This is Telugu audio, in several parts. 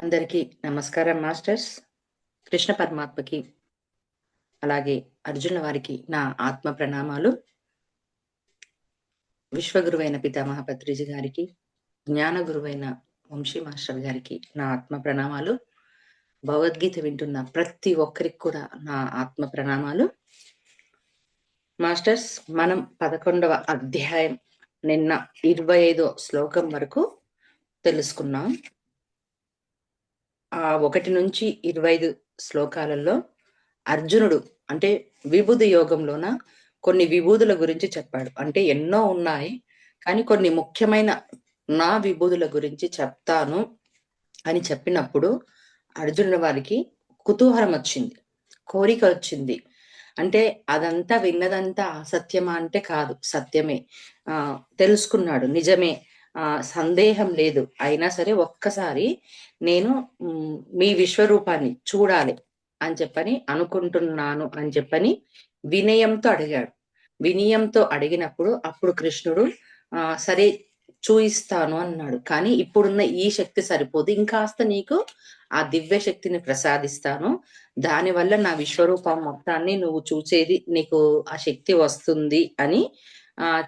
అందరికీ నమస్కారం మాస్టర్స్. కృష్ణ పరమాత్మకి అలాగే అర్జున వారికి నా ఆత్మ ప్రణామాలు. విశ్వగురువైన పితామహ పత్రిజీ గారికి, జ్ఞాన గురువైన వంశీ మాస్టర్ గారికి నా ఆత్మ ప్రణామాలు. భగవద్గీత వింటున్న ప్రతి ఒక్కరికి కూడా నా ఆత్మ ప్రణామాలు. మాస్టర్స్, మనం 11వ అధ్యాయం నిన్న 25వ శ్లోకం వరకు తెలుసుకున్నాం. ఆ 1 నుంచి 25 శ్లోకాలలో అర్జునుడు అంటే విభూది యోగంలోన కొన్ని విభూదుల గురించి చెప్పాడు. అంటే ఎన్నో ఉన్నాయి, కానీ కొన్ని ముఖ్యమైన నా విభూదుల గురించి చెప్తాను అని చెప్పినప్పుడు అర్జునుడి వారికి కుతూహలం వచ్చింది, కోరిక వచ్చింది. అంటే అదంతా విన్నదంతా అసత్యమా అంటే కాదు, సత్యమే. తెలుసుకున్నాడు, నిజమే, సందేహం లేదు. అయినా సరే ఒక్కసారి నేను మీ విశ్వరూపాన్ని చూడాలి అని చెప్పని అనుకుంటున్నాను అని చెప్పని వినయంతో అడిగాడు. వినయంతో అడిగినప్పుడు అప్పుడు కృష్ణుడు సరే చూయిస్తాను అన్నాడు. కానీ ఇప్పుడున్న ఈ శక్తి సరిపోదు, ఇంకాస్త నీకు ఆ దివ్య శక్తిని ప్రసాదిస్తాను, దానివల్ల నా విశ్వరూపం మొత్తాన్ని నువ్వు చూసేది, నీకు ఆ శక్తి వస్తుంది అని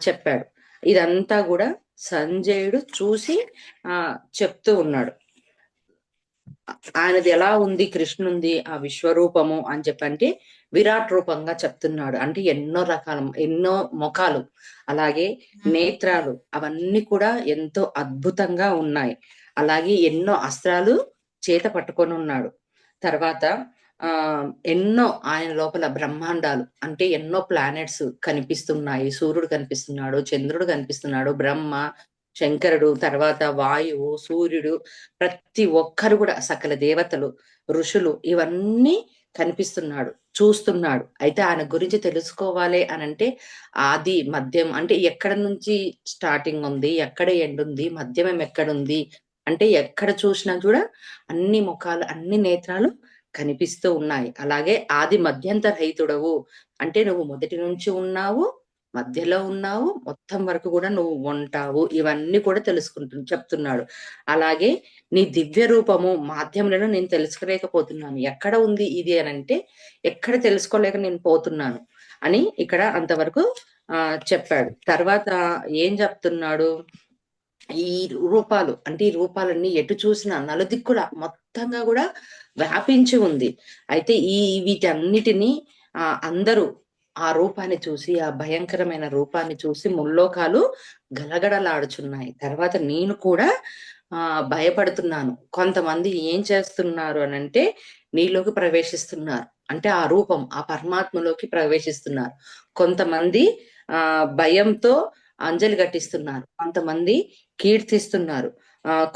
చెప్పాడు. ఇదంతా కూడా సంజయుడు చూసి చెప్తూ ఉన్నాడు. ఆయనది ఎలా ఉంది కృష్ణుంది ఆ విశ్వరూపము అని చెప్పంటే విరాట్ రూపంగా చెప్తున్నాడు. అంటే ఎన్నో రకాల, ఎన్నో ముఖాలు, అలాగే నేత్రాలు, అవన్నీ కూడా ఎంతో అద్భుతంగా ఉన్నాయి. అలాగే ఎన్నో అస్త్రాలు చేత పట్టుకొని ఉన్నాడు. తర్వాత ఎన్నో ఆయన లోపల బ్రహ్మాండాలు, అంటే ఎన్నో ప్లానెట్స్ కనిపిస్తున్నాయి. సూర్యుడు కనిపిస్తున్నాడు, చంద్రుడు కనిపిస్తున్నాడు, బ్రహ్మ, శంకరుడు, తర్వాత వాయువు, సూర్యుడు, ప్రతి ఒక్కరు కూడా సకల దేవతలు, ఋషులు, ఇవన్నీ కనిపిస్తున్నాడు, చూస్తున్నాడు. అయితే ఆయన గురించి తెలుసుకోవాలి అని అంటే ఆది మధ్యం, అంటే ఎక్కడ నుంచి స్టార్టింగ్ ఉంది, ఎక్కడ ఎండ్ ఉంది, మధ్యమం ఎక్కడుంది, అంటే ఎక్కడ చూసినా కూడా అన్ని ముఖాలు, అన్ని నేత్రాలు కనిపిస్తూ ఉన్నాయి. అలాగే ఆది మధ్యంతర రహితుడవు, అంటే నువ్వు మొదటి నుంచి ఉన్నావు, మధ్యలో ఉన్నావు, మొత్తం వరకు కూడా నువ్వు ఉంటావు, ఇవన్నీ కూడా చెప్తున్నాడు. అలాగే నీ దివ్య రూపము మాధ్యములను నేను తెలుసుకోలేకపోతున్నాను, ఎక్కడ ఉంది ఇది అని అంటే ఎక్కడ తెలుసుకోలేక నేను పోతున్నాను అని ఇక్కడ అంతవరకు చెప్పాడు. తర్వాత ఏం చెప్తున్నాడు, ఈ రూపాలు, అంటే ఈ రూపాలన్నీ ఎటు చూసినా నలుదిక్కుల మొత్తంగా కూడా వ్యాపించి ఉంది. అయితే వీటన్నిటినీ అందరూ ఆ రూపాన్ని చూసి, ఆ భయంకరమైన రూపాన్ని చూసి ముల్లోకాలు గలగడలాడుచున్నాయి. తర్వాత నేను కూడా భయపడుతున్నాను. కొంతమంది ఏం చేస్తున్నారు అనంటే నీలోకి ప్రవేశిస్తున్నారు, అంటే ఆ రూపం, ఆ పరమాత్మలోకి ప్రవేశిస్తున్నారు. కొంతమంది భయంతో అంజలి ఘటిస్తున్నారు, కొంతమంది కీర్తిస్తున్నారు,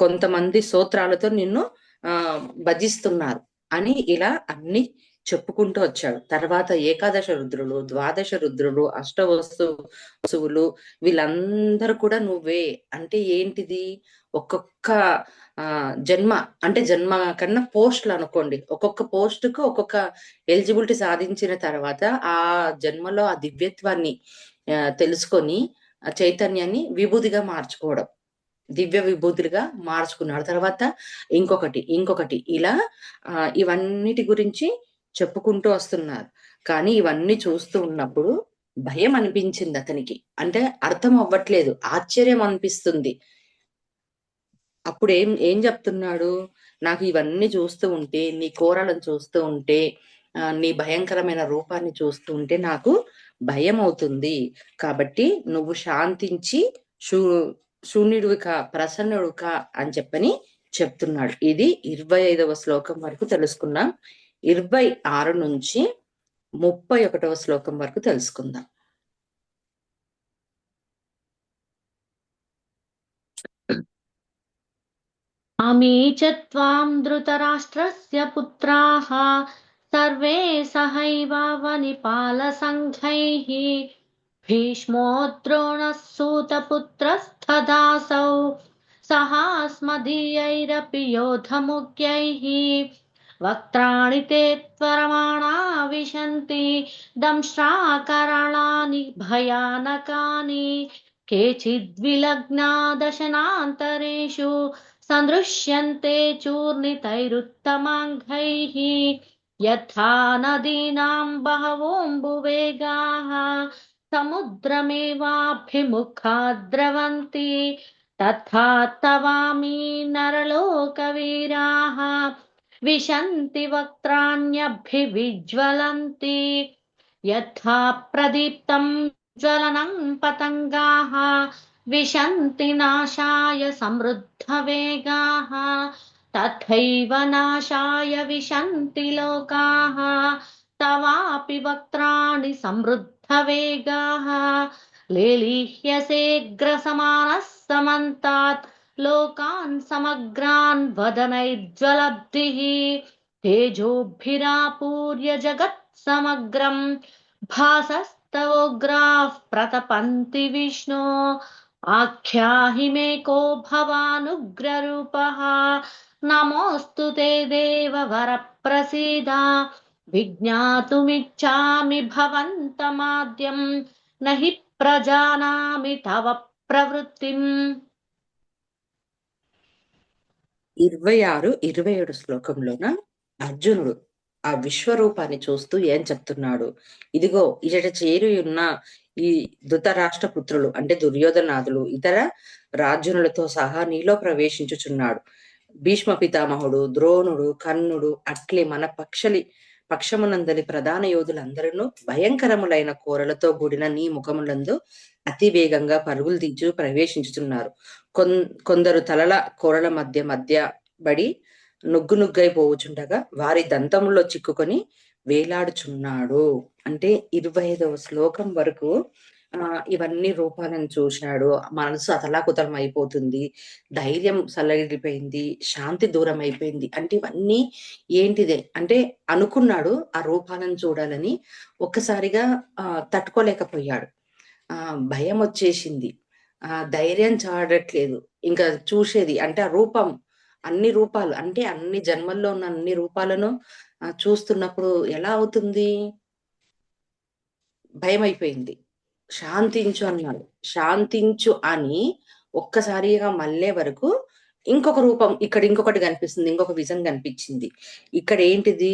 కొంతమంది స్తోత్రాలతో నిన్ను భజిస్తున్నారు అని ఇలా అన్ని చెప్పుకుంటూ వచ్చాడు. తర్వాత ఏకాదశ రుద్రులు, ద్వాదశ రుద్రులు, అష్టవస్తువులు, వీళ్ళందరూ కూడా నువ్వే. అంటే ఏంటిది, ఒక్కొక్క జన్మ, అంటే జన్మ కన్నా పోస్టులు అనుకోండి, ఒక్కొక్క పోస్ట్ కు ఒక్కొక్క ఎలిజిబిలిటీ సాధించిన తర్వాత ఆ జన్మలో ఆ దివ్యత్వాన్ని తెలుసుకొని ఆ చైతన్యాన్ని విభూతిగా మార్చుకోవడం, దివ్య విభూతులుగా మార్చుకున్నాడు. తర్వాత ఇంకొకటి ఇలా ఇవన్నిటి గురించి చెప్పుకుంటూ వస్తున్నారు. కానీ ఇవన్నీ చూస్తూ ఉన్నప్పుడు భయం అనిపించింది అతనికి. అంటే అర్థం అవ్వట్లేదు, ఆశ్చర్యం అనిపిస్తుంది. అప్పుడు ఏం చెప్తున్నాడు, నాకు ఇవన్నీ చూస్తూ ఉంటే, నీ కోరలను చూస్తూ ఉంటే, నీ భయంకరమైన రూపాన్ని చూస్తూ ఉంటే నాకు భయం అవుతుంది. కాబట్టి నువ్వు శాంతించి శూన్యుడివి కా, ప్రసన్నుడు కా అని చెప్పని చెప్తున్నాడు. ఇది 25వ శ్లోకం వరకు తెలుసుకున్నాం. 26 నుంచి 31వ శ్లోకం వరకు తెలుసుకుందాం. अमी च त्वां धृतराष्ट्रस्य पुत्राः सर्वे सहैवावनिपालसङ्घैः भीष्मो द्रोणः सूतपुत्रस्तथासौ सहास्मदीयैरपि योधमुख्यैः वक्त्राणि ते त्वरमाणा विशन्ति दंष्ट्राकराळानि भयानकानि केचिद्विलग्ना दशनान्तरेषु సందృశ్యంతే చూర్ణితైరుత్తమాంగైః యథా నదీనాం బహవోంబువేగాః సముద్రమేవాభిముఖా ద్రవంతి తథా తవామి నరలోకవీరాः విశంతి వక్త్రాణ్యభివిజ్వలంతి యథా ప్రదీప్తం జ్వలనం పతంగాః విశంతి నాశాయ సమృద్ధవేగాః తథైవ నాశాయ విశంతి లోకాః తవాపి వక్త్రాణి సమృద్ధవేగాః లేలీహ్యసేగ్రసమానः సమంతాత్ లోకాన్ సమగ్రాన్ వదనైర్జ్వలబ్ధిః తేజోభిరాపూర్య జగత్ సమగ్రం భాసస్తవోగ్రాః ప్రతపంతి విష్ణో ఆఖ్యాహి మే కో భవానుగ్రరూపః నమోऽस्तु తే దేవవర ప్రసీద విజ్ఞాతుమిచ్ఛామి భవంతమాద్యం నహి ప్రజానామి తవ ప్రవృత్తిం. 26, 27 శ్లోకంలోన అర్జునుడు ఆ విశ్వరూపాన్ని చూస్తూ ఏం చెప్తున్నాడు? ఇదిగో ఇచట చేరి ఉన్న ఈ ధృతరాష్ట్ర పుత్రులు అంటే దుర్యోధనాదులు ఇతర రాజ్యునులతో సహా నీలో ప్రవేశించుచున్నాడు. భీష్మ పితామహుడు, ద్రోణుడు, కర్ణుడు అట్లే మన పక్షమునందలి ప్రధాన యోధులందరూ భయంకరములైన కోరలతో కూడిన నీ ముఖములందు అతి వేగంగా పరుగులు తీర్చు ప్రవేశించుతున్నారు. కొందరు తలల కోరల మధ్య బడి నుగ్గైపోవుచుండగా వారి దంతములో చిక్కుకొని వేలాడుచున్నాడు. అంటే 25వ శ్లోకం వరకు ఇవన్నీ రూపాలను చూశాడు. మనసు అతలాకుతలం అయిపోతుంది, ధైర్యం సల్లగిలిపోయింది, శాంతి దూరం అయిపోయింది. అంటే ఇవన్నీ ఏంటిదే అంటే అనుకున్నాడు ఆ రూపాలను చూడాలని, ఒక్కసారిగా తట్టుకోలేకపోయాడు. భయం వచ్చేసింది, ధైర్యం చాడట్లేదు ఇంకా చూసేది. అంటే ఆ రూపం, అన్ని రూపాలు అంటే అన్ని జన్మల్లో ఉన్న అన్ని రూపాలను చూస్తున్నప్పుడు ఎలా అవుతుంది? భయం అయిపోయింది. శాంతించు అన్నాడు. శాంతించు అని ఒక్కసారిగా మళ్ళే వరకు ఇంకొక రూపం ఇక్కడ ఇంకొకటి కనిపిస్తుంది, ఇంకొక విజన్ కనిపించింది. ఇక్కడ ఏంటిది?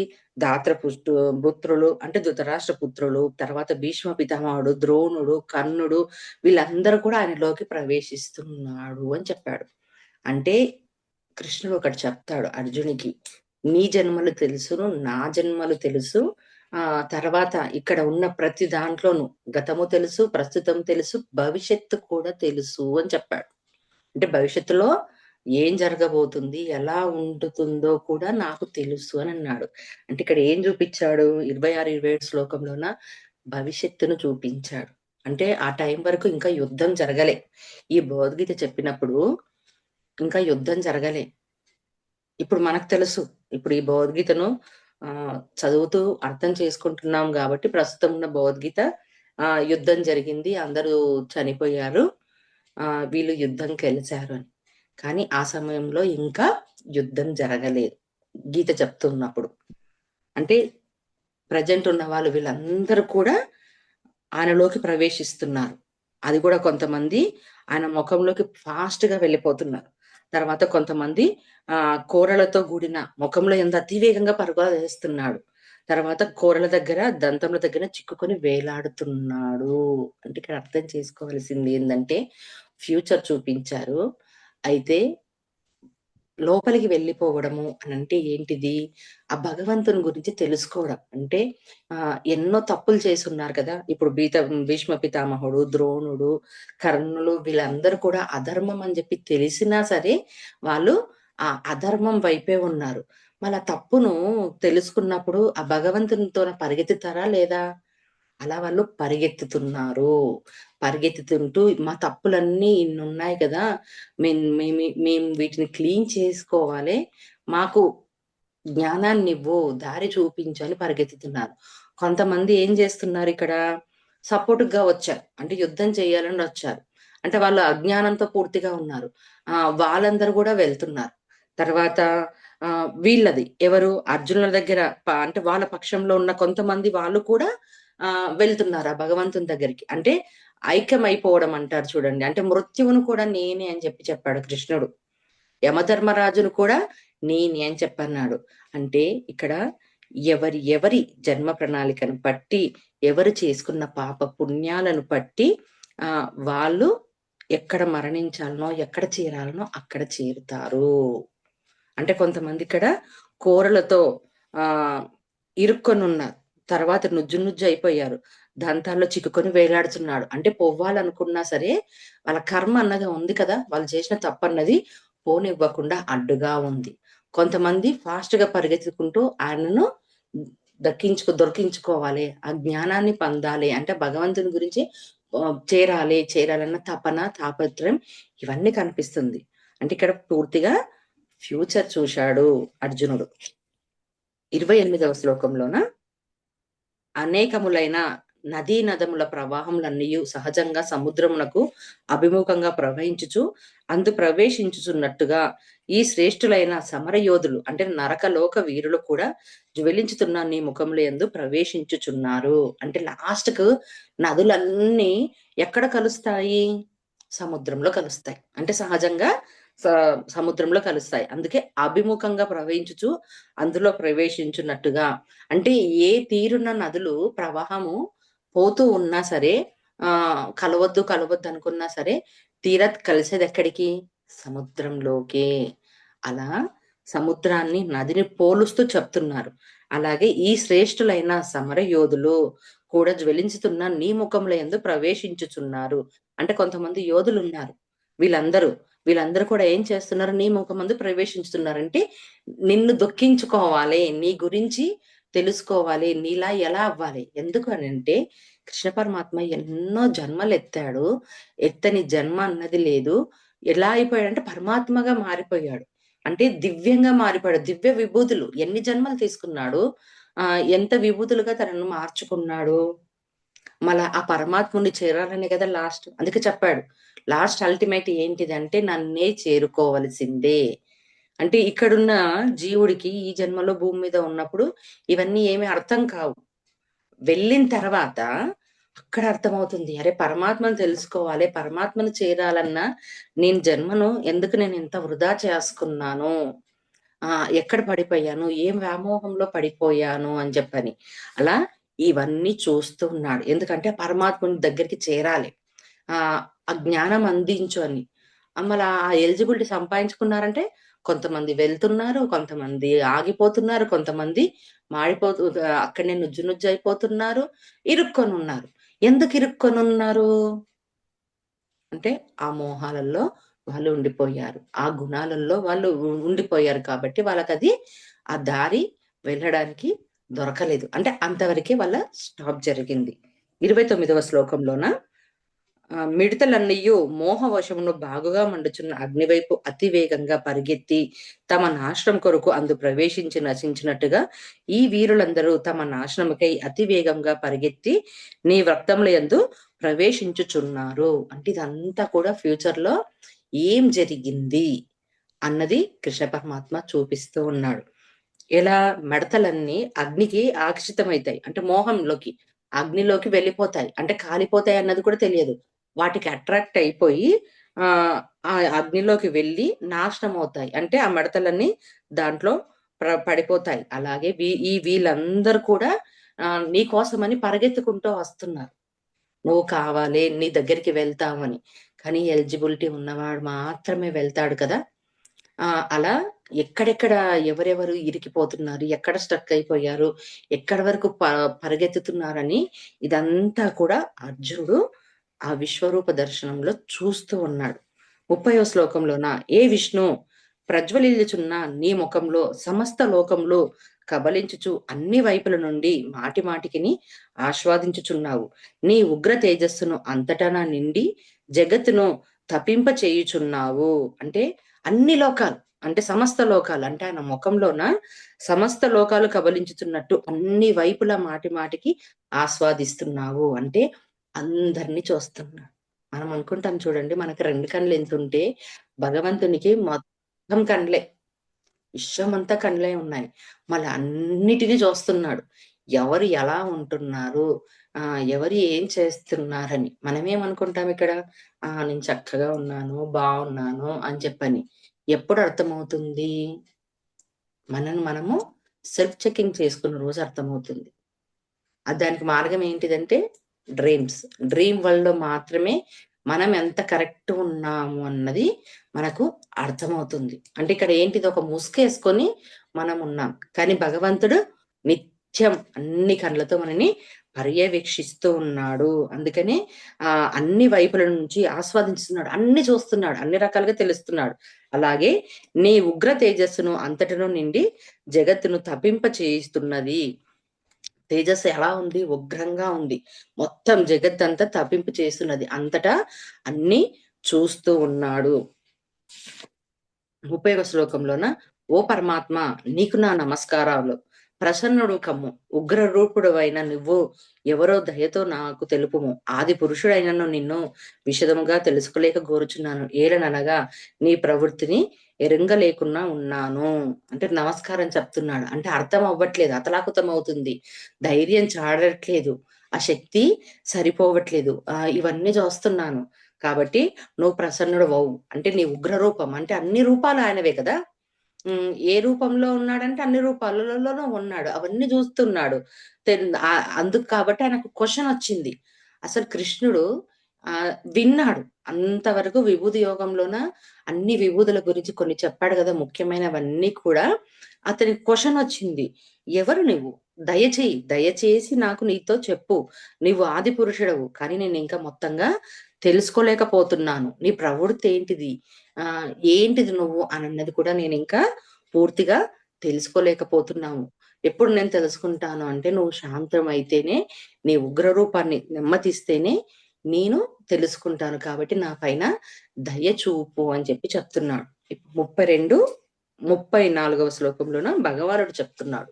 పుత్రులు అంటే ధృతరాష్ట్ర పుత్రులు, తర్వాత భీష్మ పితామహుడు, ద్రోణుడు, కర్ణుడు వీళ్ళందరూ కూడా ఆయనలోకి ప్రవేశిస్తున్నాడు అని చెప్పాడు. అంటే కృష్ణుడు ఒకటి చెప్తాడు అర్జునికి, నీ జన్మలు తెలుసును, నా జన్మలు తెలుసు, తర్వాత ఇక్కడ ఉన్న ప్రతి దాంట్లోనూ గతము తెలుసు, ప్రస్తుతం తెలుసు, భవిష్యత్తు కూడా తెలుసు అని చెప్పాడు. అంటే భవిష్యత్తులో ఏం జరగబోతుంది, ఎలా ఉంటుందో కూడా నాకు తెలుసు అని అన్నాడు. అంటే ఇక్కడ ఏం చూపించాడు? 26, 27 శ్లోకంలోన భవిష్యత్తును చూపించాడు. అంటే ఆ టైం వరకు ఇంకా యుద్ధం జరగలే. ఈ భగవద్గీత చెప్పినప్పుడు ఇంకా యుద్ధం జరగలే. ఇప్పుడు మనకు తెలుసు, ఇప్పుడు ఈ భగవద్గీతను చదువుతూ అర్థం చేసుకుంటున్నాం కాబట్టి ప్రస్తుతం ఉన్న భగవద్గీత యుద్ధం జరిగింది, అందరూ చనిపోయారు, వీళ్ళు యుద్ధం గెలిచారు అని. కానీ ఆ సమయంలో ఇంకా యుద్ధం జరగలేదు గీత చెప్తున్నప్పుడు. అంటే ప్రజెంట్ ఉన్న వాళ్ళు వీళ్ళందరూ కూడా ఆయనలోకి ప్రవేశిస్తున్నారు. అది కూడా కొంతమంది ఆయన ముఖంలోకి ఫాస్ట్ గా వెళ్ళిపోతున్నారు. తర్వాత కొంతమంది కోరలతో కూడిన ముఖంలో ఎంత అతివేగంగా పరుగులు వేస్తున్నాడు. తర్వాత కోరల దగ్గర, దంతముల దగ్గర చిక్కుకొని వేలాడుతున్నాడు. అంటే ఇక్కడ అర్థం చేసుకోవాల్సింది ఏంటంటే ఫ్యూచర్ చూపించారు. అయితే లోపలికి వెళ్ళిపోవడము అని అంటే ఏంటిది? ఆ భగవంతుని గురించి తెలుసుకోవడం. అంటే ఎన్నో తప్పులు చేసి ఉన్నారు కదా. ఇప్పుడు భీష్మ పితామహుడు, ద్రోణుడు, కర్ణులు వీళ్ళందరూ కూడా అధర్మం అని చెప్పి తెలిసినా సరే వాళ్ళు ఆ అధర్మం వైపే ఉన్నారు. మళ్ళీ తప్పును తెలుసుకున్నప్పుడు ఆ భగవంతునితో పరిగెత్తుతారా లేదా? అలా వాళ్ళు పరిగెత్తుతున్నారు. పరిగెత్తుతుంటూ మా తప్పులన్నీ ఇన్నున్నాయి కదా, మేము వీటిని క్లీన్ చేసుకోవాలి, మాకు జ్ఞానాన్ని ఇవ్వు, దారి చూపించు అని పరిగెత్తుతున్నారు. కొంతమంది ఏం చేస్తున్నారు? ఇక్కడ సపోర్ట్ గా వచ్చారు, అంటే యుద్ధం చేయాలని వచ్చారు, అంటే వాళ్ళు అజ్ఞానంతో పూర్తిగా ఉన్నారు. వాళ్ళందరూ కూడా వెళ్తున్నారు. తర్వాత వీళ్ళది ఎవరు? అర్జునుల దగ్గర అంటే వాళ్ళ పక్షంలో ఉన్న కొంతమంది వాళ్ళు కూడా వెళ్తున్నారు ఆ భగవంతుని దగ్గరికి. అంటే ఐక్యం అయిపోవడం అంటారు చూడండి. అంటే మృత్యువును కూడా నేనే అని చెప్పాడు కృష్ణుడు. యమధర్మరాజును కూడా నేనే అని చెప్పన్నాడు. అంటే ఇక్కడ ఎవరి జన్మ ప్రణాళికను బట్టి, ఎవరు చేసుకున్న పాప పుణ్యాలను బట్టి వాళ్ళు ఎక్కడ మరణించాలనో, ఎక్కడ చేరాలనో అక్కడ చేరుతారు. అంటే కొంతమంది ఇక్కడ కూరలతో ఇరుక్కొని ఉన్నారు, తర్వాత నుజ్జు అయిపోయారు, దంతాల్లో చిక్కుకొని వేలాడుతున్నాడు. అంటే పోవాలనుకున్నా సరే వాళ్ళ కర్మ అన్నది ఉంది కదా, వాళ్ళు చేసిన తప్పన్నది పోనివ్వకుండా అడ్డుగా ఉంది. కొంతమంది ఫాస్ట్ గా పరిగెత్తుకుంటూ ఆయనను దొరికించుకోవాలి, ఆ జ్ఞానాన్ని పొందాలి, అంటే భగవంతుని గురించి చేరాలన్న తపన, తాపత్రయం ఇవన్నీ కనిపిస్తుంది. అంటే ఇక్కడ పూర్తిగా ఫ్యూచర్ చూశాడు అర్జునుడు. 28వ శ్లోకంలోన అనేకములైన నదీ నదముల ప్రవాహములన్నీయు సహజంగా సముద్రమునకు అభిముఖంగా ప్రవహించుచు అందు ప్రవేశించుచున్నట్టుగా ఈ శ్రేష్ఠులైన సమరయోధులు అంటే నరకలోక వీరులు కూడా జ్వలించుతున్న నీ ముఖముల యందు ప్రవేశించుచున్నారు. అంటే లాస్ట్ కు నదులన్నీ ఎక్కడ కలుస్తాయి? సముద్రంలో కలుస్తాయి. అంటే సహజంగా సముద్రంలో కలుస్తాయి. అందుకే అభిముఖంగా ప్రవహించుచు అందులో ప్రవేశించున్నట్టుగా. అంటే ఏ తీరున్న నదులు ప్రవాహము పోతూ ఉన్నా సరే కలవద్దు అనుకున్నా సరే కలిసేది ఎక్కడికి? సముద్రంలోకి. అలా సముద్రాన్ని, నదిని పోలుస్తూ చెప్తున్నారు. అలాగే ఈ శ్రేష్ఠులైన సమర యోధులు కూడా జ్వలించుతున్న నీ ముఖంలో యందు ప్రవేశించుచున్నారు. అంటే కొంతమంది యోధులు ఉన్నారు. వీళ్ళందరూ కూడా ఏం చేస్తున్నారు? నీ ముఖమందు ప్రవేశించుతున్నారంటే నిన్ను దుఃఖించుకోవాలి, నీ గురించి తెలుసుకోవాలి, నీలా ఎలా అవ్వాలి. ఎందుకు అని అంటే కృష్ణ పరమాత్మ ఎన్నో జన్మలు ఎత్తాడు, ఎత్తని జన్మ అన్నది లేదు. ఎలా అయిపోయాడంటే పరమాత్మగా మారిపోయాడు. అంటే దివ్యంగా మారిపోయాడు. దివ్య విభూతులు ఎన్ని జన్మలు తీసుకున్నాడు, ఎంత విభూతులుగా తనను మార్చుకున్నాడు. మళ్ళా ఆ పరమాత్ముని చేరాలనే కదా లాస్ట్. అందుకే చెప్పాడు లాస్ట్ అల్టిమేట్ ఏంటిదంటే నన్నే చేరుకోవలసిందే. అంటే ఇక్కడున్న జీవుడికి ఈ జన్మలో భూమి మీద ఉన్నప్పుడు ఇవన్నీ ఏమీ అర్థం కావు. వెళ్ళిన తర్వాత అక్కడ అర్థమవుతుంది, అరే పరమాత్మను తెలుసుకోవాలి, పరమాత్మను చేరాలన్నా నేను జన్మను ఎందుకు నేను ఇంత వృధా చేసుకున్నాను, ఎక్కడ పడిపోయాను, ఏం వ్యామోహంలో పడిపోయాను అని చెప్పని అలా ఇవన్నీ చూస్తూ ఉన్నాడు. ఎందుకంటే పరమాత్ముని దగ్గరికి చేరాలి, ఆ జ్ఞానం అందించు అని. మళ్ళీ ఆ ఎలిజిబిలిటీ సంపాదించుకున్నారంటే కొంతమంది వెళ్తున్నారు, కొంతమంది ఆగిపోతున్నారు, కొంతమంది మాడిపోతూ అక్కడనే నుజ్జు అయిపోతున్నారు, ఇరుక్కొని ఉన్నారు. ఎందుకు ఇరుక్కొని ఉన్నారు అంటే ఆ మోహాలలో వాళ్ళు ఉండిపోయారు, ఆ గుణాలలో వాళ్ళు ఉండిపోయారు. కాబట్టి వాళ్ళకి అది ఆ దారి వెళ్ళడానికి దొరకలేదు. అంటే అంతవరకే వాళ్ళ స్టాప్ జరిగింది. 29వ శ్లోకంలోన మిడతలన్నయ్యూ మోహవశమును బాగుగా మండుచున్న అగ్నివైపు అతి వేగంగా పరిగెత్తి తమ నాశనం కొరకు అందు ప్రవేశించి నశించినట్టుగా ఈ వీరులందరూ తమ నాశనముకై అతి వేగంగా పరిగెత్తి నీ వ్రతముల యందు ప్రవేశించుచున్నారు. అంటే ఇదంతా కూడా ఫ్యూచర్ లో ఏం జరిగింది అన్నది కృష్ణ పరమాత్మ చూపిస్తూ ఉన్నాడు. ఎలా మెడతలన్నీ అగ్నికి ఆకర్షితమవుతాయి, అంటే మోహంలోకి, అగ్నిలోకి వెళ్ళిపోతాయి, అంటే కాలిపోతాయి అన్నది కూడా తెలియదు. వాటికి అట్రాక్ట్ అయిపోయి ఆ అగ్నిలోకి వెళ్ళి నాశనం అవుతాయి. అంటే ఆ మడతలన్నీ దాంట్లో పడిపోతాయి. అలాగే వీళ్ళందరూ కూడా నీ కోసమని పరిగెత్తుకుంటూ వస్తున్నారు, నువ్వు కావాలి, నీ దగ్గరికి వెళ్తామని. కానీ ఎలిజిబిలిటీ ఉన్నవాడు మాత్రమే వెళ్తాడు కదా. అలా ఎక్కడెక్కడ ఎవరెవరు ఇరికిపోతున్నారు, ఎక్కడ స్టక్ అయిపోయారు, ఎక్కడి వరకు పరిగెత్తుతున్నారని ఇదంతా కూడా అర్జునుడు ఆ విశ్వరూప దర్శనంలో చూస్తూ ఉన్నాడు. 30వ శ్లోకంలోన ఏ విష్ణు ప్రజ్వలిల్లుచున్న నీ ముఖంలో సమస్త లోకంలో కబలించుచు అన్ని వైపుల నుండి మాటి మాటికిని ఆస్వాదించుచున్నావు. నీ ఉగ్ర తేజస్సును అంతటా నిండి జగత్తును తపింప చేయుచున్నావు. అంటే అన్ని లోకాలు, అంటే సమస్త లోకాలు, అంటే ఆయన ముఖంలోన సమస్త లోకాలు కబలించుతున్నట్టు అన్ని వైపుల మాటి మాటికి ఆస్వాదిస్తున్నావు. అంటే అందరినీ చూస్తున్నాడు. మనం అనుకుంటాం చూడండి, మనకి 2 కళ్ళు ఎంతుంటే భగవంతునికి మొత్తం కండ్లే, విశ్వమంతా కండ్లే ఉన్నాయి, మళ్ళీ అన్నిటినీ చూస్తున్నాడు. ఎవరు ఎలా ఉంటున్నారు, ఎవరు ఏం చేస్తున్నారని. మనమేమనుకుంటాం ఇక్కడ, నేను చక్కగా ఉన్నాను, బాగున్నాను అని చెప్పని. ఎప్పుడు అర్థమవుతుంది? మనము సెల్ఫ్ చెకింగ్ చేసుకున్న రోజు అర్థమవుతుంది. దానికి మార్గం ఏంటిదంటే డ్రీమ్స్. డ్రీమ్ వరల్డ్ లో మాత్రమే మనం ఎంత కరెక్ట్ ఉన్నాము అన్నది మనకు అర్థమవుతుంది. అంటే ఇక్కడ ఏంటిది, ఒక ముసుగేసుకొని మనం ఉన్నాం. కానీ భగవంతుడు నిత్యం అన్ని కళ్ళతో మనని పర్యవేక్షిస్తూ ఉన్నాడు. అందుకని అన్ని వైపుల నుంచి ఆస్వాదిస్తున్నాడు, అన్ని చూస్తున్నాడు, అన్ని రకాలుగా తెలుస్తున్నాడు. అలాగే నీ ఉగ్ర తేజస్సును అంతటను నిండి జగత్తును తపింప చేయిస్తున్నది. తేజస్సు ఎలా ఉంది? ఉగ్రంగా ఉంది. మొత్తం జగత్తంతా తపింపు చేస్తున్నది. అంతటా అన్ని చూస్తూ ఉన్నాడు. 30వ శ్లోకంలోన, ఓ పరమాత్మ, నీకు నా నమస్కారాలు. ప్రసన్నుడు కమ్ము. ఉగ్ర రూపుడవైన నువ్వు ఎవరో దయతో నాకు తెలుపుము. ఆది పురుషుడైనను నిన్ను విశదముగా తెలుసుకోలేక కోరుచున్నాను. ఏలననగా నీ ప్రవృత్తిని ఎరుంగలేకున్నా ఉన్నాను. అంటే నమస్కారం చెప్తున్నాడు. అంటే అర్థం అవ్వట్లేదు, అతలాకుతం అవుతుంది, ధైర్యం చాడట్లేదు, ఆ శక్తి సరిపోవట్లేదు, ఇవన్నీ చూస్తున్నాను. కాబట్టి నువ్వు ప్రసన్నుడు అవు. అంటే నీ ఉగ్ర రూపం అంటే అన్ని రూపాలు ఆయనవే కదా. ఏ రూపంలో ఉన్నాడంటే అన్ని రూపాలలోనూ ఉన్నాడు, అవన్నీ చూస్తున్నాడు. అందుకు కాబట్టి ఆయనకు క్వశ్చన్ వచ్చింది. అసలు కృష్ణుడు విన్నాడు అంతవరకు విభూది యోగంలోన అన్ని విభూదుల గురించి కొన్ని చెప్పాడు కదా, ముఖ్యమైనవన్నీ కూడా. అతనికి క్వశ్చన్ వచ్చింది, ఎవరు నువ్వు? దయచేసి నాకు నీతో చెప్పు. నీవు ఆది పురుషుడవు, కానీ నేను ఇంకా మొత్తంగా తెలుసుకోలేకపోతున్నాను. నీ ప్రవృత్తి ఏంటిది, ఏంటిది నువ్వు అని అన్నది కూడా నేను ఇంకా పూర్తిగా తెలుసుకోలేకపోతున్నాను. ఎప్పుడు నేను తెలుసుకుంటాను అంటే, నువ్వు శాంతం అయితేనే, నీ ఉగ్ర రూపాన్ని నెమ్మదిస్తేనే నేను తెలుసుకుంటాను. కాబట్టి నా పైన దయ చూపు అని చెప్పి చెప్తున్నాడు. 32, 34వ శ్లోకంలోన భగవానుడు చెప్తున్నాడు.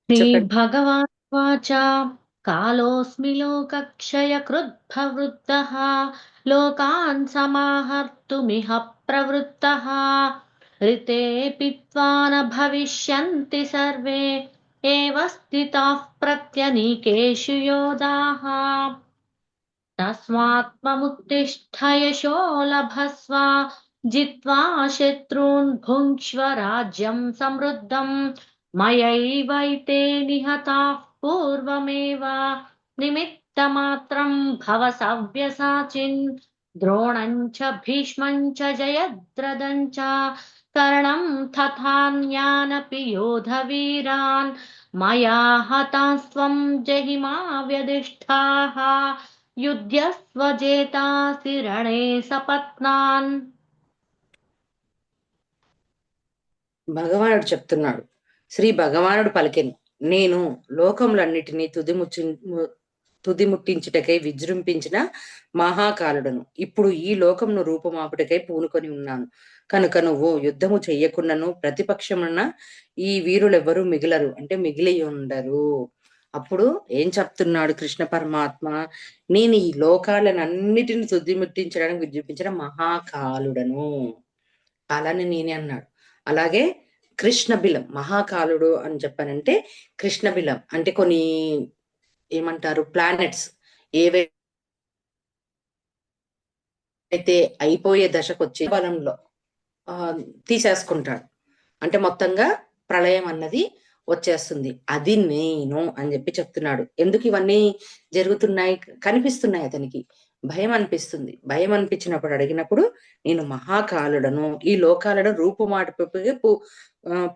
శ్రీ భగవాన్ వాచ, కాలోస్మి లోకక్షయకృద్భవృద్ధః లోకాన్ సమాహర్తుమిహ ప్రవృత్తః ऋते पीत्वा न भविष्यन्ति सर्वे एव स्थिताः प्रत्यनीकेषु योधाः तस्मात्त्वमुत्तिष्ठ यशो लभस्व जित्वा शत्रून् भुङ्क्ष्व राज्यं समृद्धम् मयैवैते निहताः पूर्वमेव निमित्तमात्रं भव सव्यसाचिन् द्रोणं च भीष्मं च जयद्रथं च कर्णं तथान्यानपि योधवीरान् मया हतास्त्वं जहिमा व्यधिष्ठाः యుధ్యస్వజేతాసి రణే సపత్నాన్. భగవానుడు చెప్తున్నాడు. శ్రీ భగవానుడు పలికెను, నేను లోకములన్నిటినీ తుదిముట్టించుటకై విజృంభించిన మహాకాలుడను. ఇప్పుడు ఈ లోకమును రూపుమాపుటకై పూనుకొని ఉన్నాను. కనుక నువ్వు యుద్ధము చెయ్యకుండాను ప్రతిపక్షమున ఈ వీరులెవ్వరూ మిగిలరు, అంటే మిగిలి ఉండరు. అప్పుడు ఏం చెప్తున్నాడు కృష్ణ పరమాత్మ, నేను ఈ లోకాలనన్నిటిని తుదిముట్టించడానికి విజృంభించిన మహాకాలుడను. కాలాన్ని నేనే అన్నాడు. అలాగే కృష్ణ బిలం, మహాకాలుడు అని చెప్పానంటే కృష్ణ బిలం అంటే కొన్ని ఏమంటారు ప్లానెట్స్ ఏవైతే అయిపోయే దశకు వచ్చే బలంలో తీసేసుకుంటాడు. అంటే మొత్తంగా ప్రళయం అన్నది వచ్చేస్తుంది. అది నేను అని చెప్పి చెప్తున్నాడు. ఎందుకు ఇవన్నీ జరుగుతున్నాయి? కనిపిస్తున్నాయి అతనికి. భయం అనిపిస్తుంది. భయం అనిపించినప్పుడు అడిగినప్పుడు, నేను మహాకాలుడను, ఈ లోకాలను రూపుమాటిపై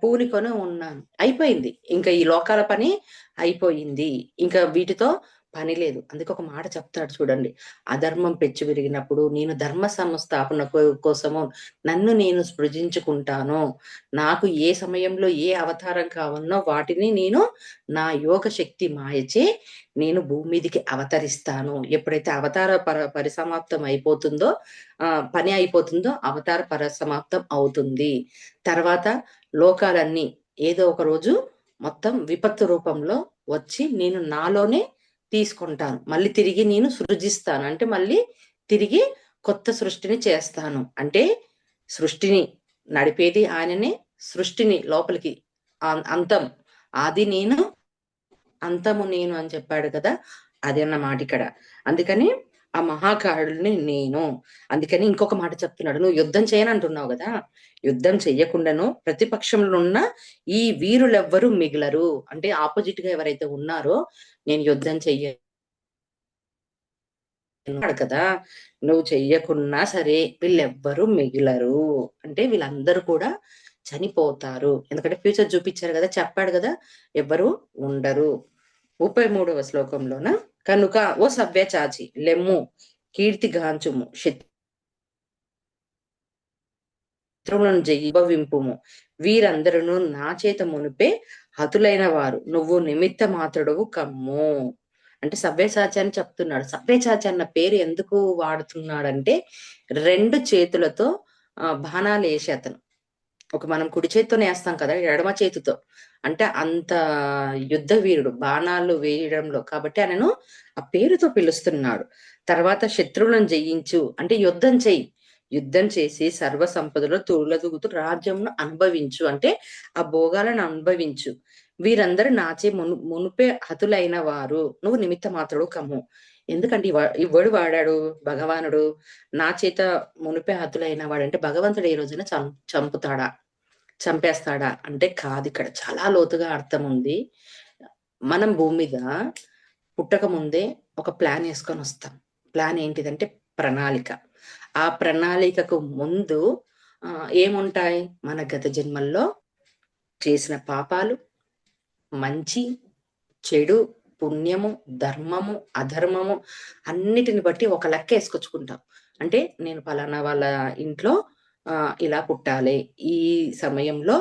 పూనుకొని ఉన్నాను. అయిపోయింది, ఇంకా ఈ లోకాల పని అయిపోయింది, ఇంకా వీటితో పని లేదు. అందుకే ఒక మాట చెప్తాడు చూడండి, అధర్మం పెచ్చు విరిగినప్పుడు నేను ధర్మ సంస్థాపన కోసము నన్ను నేను సృజించుకుంటాను. నాకు ఏ సమయంలో ఏ అవతారం కావాలనో వాటిని నేను నా యోగ శక్తి మాయచే నేను భూమి మీదికి అవతరిస్తాను. ఎప్పుడైతే అవతార పరిసమాప్తం అయిపోతుందో, పని అయిపోతుందో, అవతార పరిసమాప్తం అవుతుంది. తర్వాత లోకాలన్నీ ఏదో ఒక రోజు మొత్తం విపత్తు రూపంలో వచ్చి నేను నాలోనే తీసుకుంటాను. మళ్ళీ తిరిగి నేను సృజిస్తాను. అంటే మళ్ళీ తిరిగి కొత్త సృష్టిని చేస్తాను. అంటే సృష్టిని నడిపేది ఆయననే, సృష్టిని లోపలికి అంతం ఆది నేను అంతము నేను అని చెప్పాడు కదా, అది అన్నమాట ఇక్కడ. అందుకని ఆ మహాకారుడిని నేను. అందుకని ఇంకొక మాట చెప్తున్నాడు, నువ్వు యుద్ధం చేయనంటున్నావు కదా, యుద్ధం చెయ్యకుండాను ప్రతిపక్షంలో ఉన్న ఈ వీరులెవ్వరూ మిగలరు. అంటే ఆపోజిట్ గా ఎవరైతే ఉన్నారో నేను యుద్ధం చెయ్యను కదా, నువ్వు చెయ్యకున్నా సరే వీళ్ళెవ్వరూ మిగిలరు. అంటే వీళ్ళందరూ కూడా చనిపోతారు. ఎందుకంటే ఫ్యూచర్ చూపించారు కదా, చెప్పాడు కదా, ఎవ్వరు ఉండరు. 33వ శ్లోకంలోన కనుక ఓ సవ్యచాచి లెమ్ము కీర్తిగాంచుము శత్రువులను జయింపవింపుము వీరందరూ నా చేత మునిపే హతులైన వారు నువ్వు నిమిత్త మాత్రుడవు కమ్ము. అంటే సవ్యసాచి అని చెప్తున్నాడు. సవ్యసాచి అన్న పేరు ఎందుకు వాడుతున్నాడంటే 2 చేతులతో బాణాలు వేసి అతను, ఒక మనం కుడి చేతితోనే వేస్తాం కదా, ఎడమ చేతితో. అంటే అంత యుద్ధ వీరుడు బాణాలు వేయడంలో, కాబట్టి ఆయనను ఆ పేరుతో పిలుస్తున్నాడు. తర్వాత శత్రువులను జయించు అంటే యుద్ధం చెయ్యి, యుద్ధం చేసి సర్వ సంపదలో తూలదూగుతూ రాజ్యంను అనుభవించు అంటే ఆ భోగాలను అనుభవించు. వీరందరూ నాచే మునుపే హతులైన వారు నువ్వు నిమిత్త మాత్రుడు కమ్ము. ఎందుకంటే ఈ వర్డ్ వాడాడు భగవానుడు, నా చేత మునిపే హతులైన వాడు. అంటే భగవంతుడు ఏ రోజున చంపుతాడా, చంపేస్తాడా అంటే కాదు. ఇక్కడ చాలా లోతుగా అర్థం ఉంది. మనం భూమి మీద పుట్టక ముందే ఒక ప్లాన్ వేసుకొని వస్తాం. ప్లాన్ ఏంటిదంటే ప్రణాళిక. ఆ ప్రణాళికకు ముందు ఏముంటాయి, మన గత జన్మల్లో చేసిన పాపాలు, మంచి చెడు, పుణ్యము, ధర్మము, అధర్మము అన్నిటిని బట్టి ఒక లెక్క వేసుకొచ్చుకుంటాం. అంటే నేను పలానా వాళ్ళ ఇంట్లో ఇలా పుట్టాలి, ఈ సమయంలో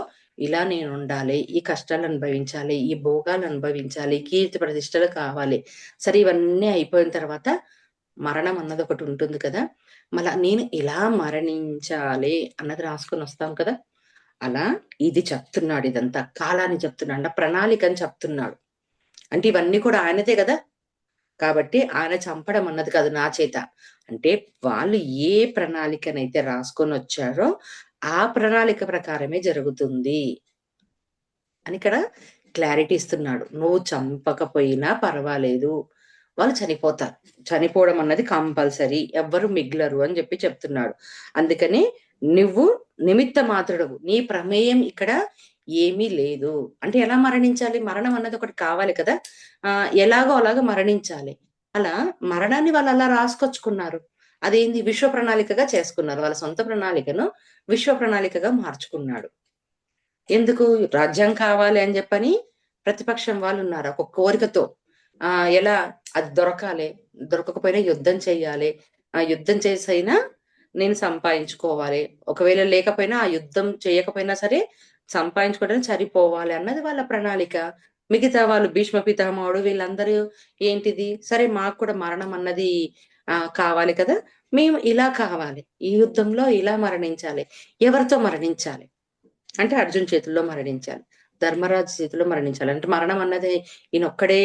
ఇలా నేను ఉండాలి, ఈ కష్టాలు అనుభవించాలి, ఈ భోగాలు అనుభవించాలి, కీర్తి ప్రతిష్టలు కావాలి. సరే, ఇవన్నీ అయిపోయిన తర్వాత మరణం అన్నది ఒకటి ఉంటుంది కదా, మళ్ళా నేను ఇలా మరణించాలి అన్నది రాసుకొని వస్తాం కదా. అలా ఇది చెప్తున్నాడు, ఇదంతా కాలాన్ని చెప్తున్నాడు, ప్రణాళిక అని చెప్తున్నాడు. అంటే ఇవన్నీ కూడా ఆయనదే కదా, కాబట్టి ఆయన చంపడం అన్నది కాదు నా చేత. అంటే వాళ్ళు ఏ ప్రణాళికనైతే రాసుకొని వచ్చారో ఆ ప్రణాళిక ప్రకారమే జరుగుతుంది అని ఇక్కడ క్లారిటీ ఇస్తున్నాడు. నువ్వు చంపకపోయినా పర్వాలేదు, వాళ్ళు చనిపోతారు. చనిపోవడం అన్నది కంపల్సరీ, ఎవ్వరు మిగిలరు అని చెప్పి చెప్తున్నాడు. అందుకని నువ్వు నిమిత్త మాత్రుడవు, నీ ప్రమేయం ఇక్కడ ఏమీ లేదు. అంటే ఎలా మరణించాలి, మరణం అన్నది ఒకటి కావాలి కదా, ఎలాగో అలాగో మరణించాలి. అలా మరణాన్ని వాళ్ళు అలా రాసుకొచ్చుకున్నారు. అదేంది, విశ్వ ప్రణాళికగా చేసుకున్నారు. వాళ్ళ సొంత ప్రణాళికను విశ్వ ప్రణాళికగా మార్చుకున్నాడు. ఎందుకు, రాజ్యం కావాలి అని చెప్పని ప్రతిపక్షం వాళ్ళు ఉన్నారు ఒక కోరికతో. ఎలా అది దొరకాలి, దొరకకపోయినా యుద్ధం చెయ్యాలి, ఆ యుద్ధం చేసైనా నేను సంపాదించుకోవాలి, ఒకవేళ లేకపోయినా ఆ యుద్ధం చేయకపోయినా సరే సంపాదించుకోవడానికి సరిపోవాలి అన్నది వాళ్ళ ప్రణాళిక. మిగతా వాళ్ళు భీష్మ పితామహుడు వీళ్ళందరూ ఏంటిది, సరే మాకు కూడా మరణం అన్నది కావాలి కదా, మేము ఇలా కావాలి, ఈ యుద్ధంలో ఇలా మరణించాలి. ఎవరితో మరణించాలి అంటే అర్జున్ చేతుల్లో మరణించాలి, ధర్మరాజు చేతిలో మరణించాలి. అంటే మరణం అన్నది ఈయనొక్కడే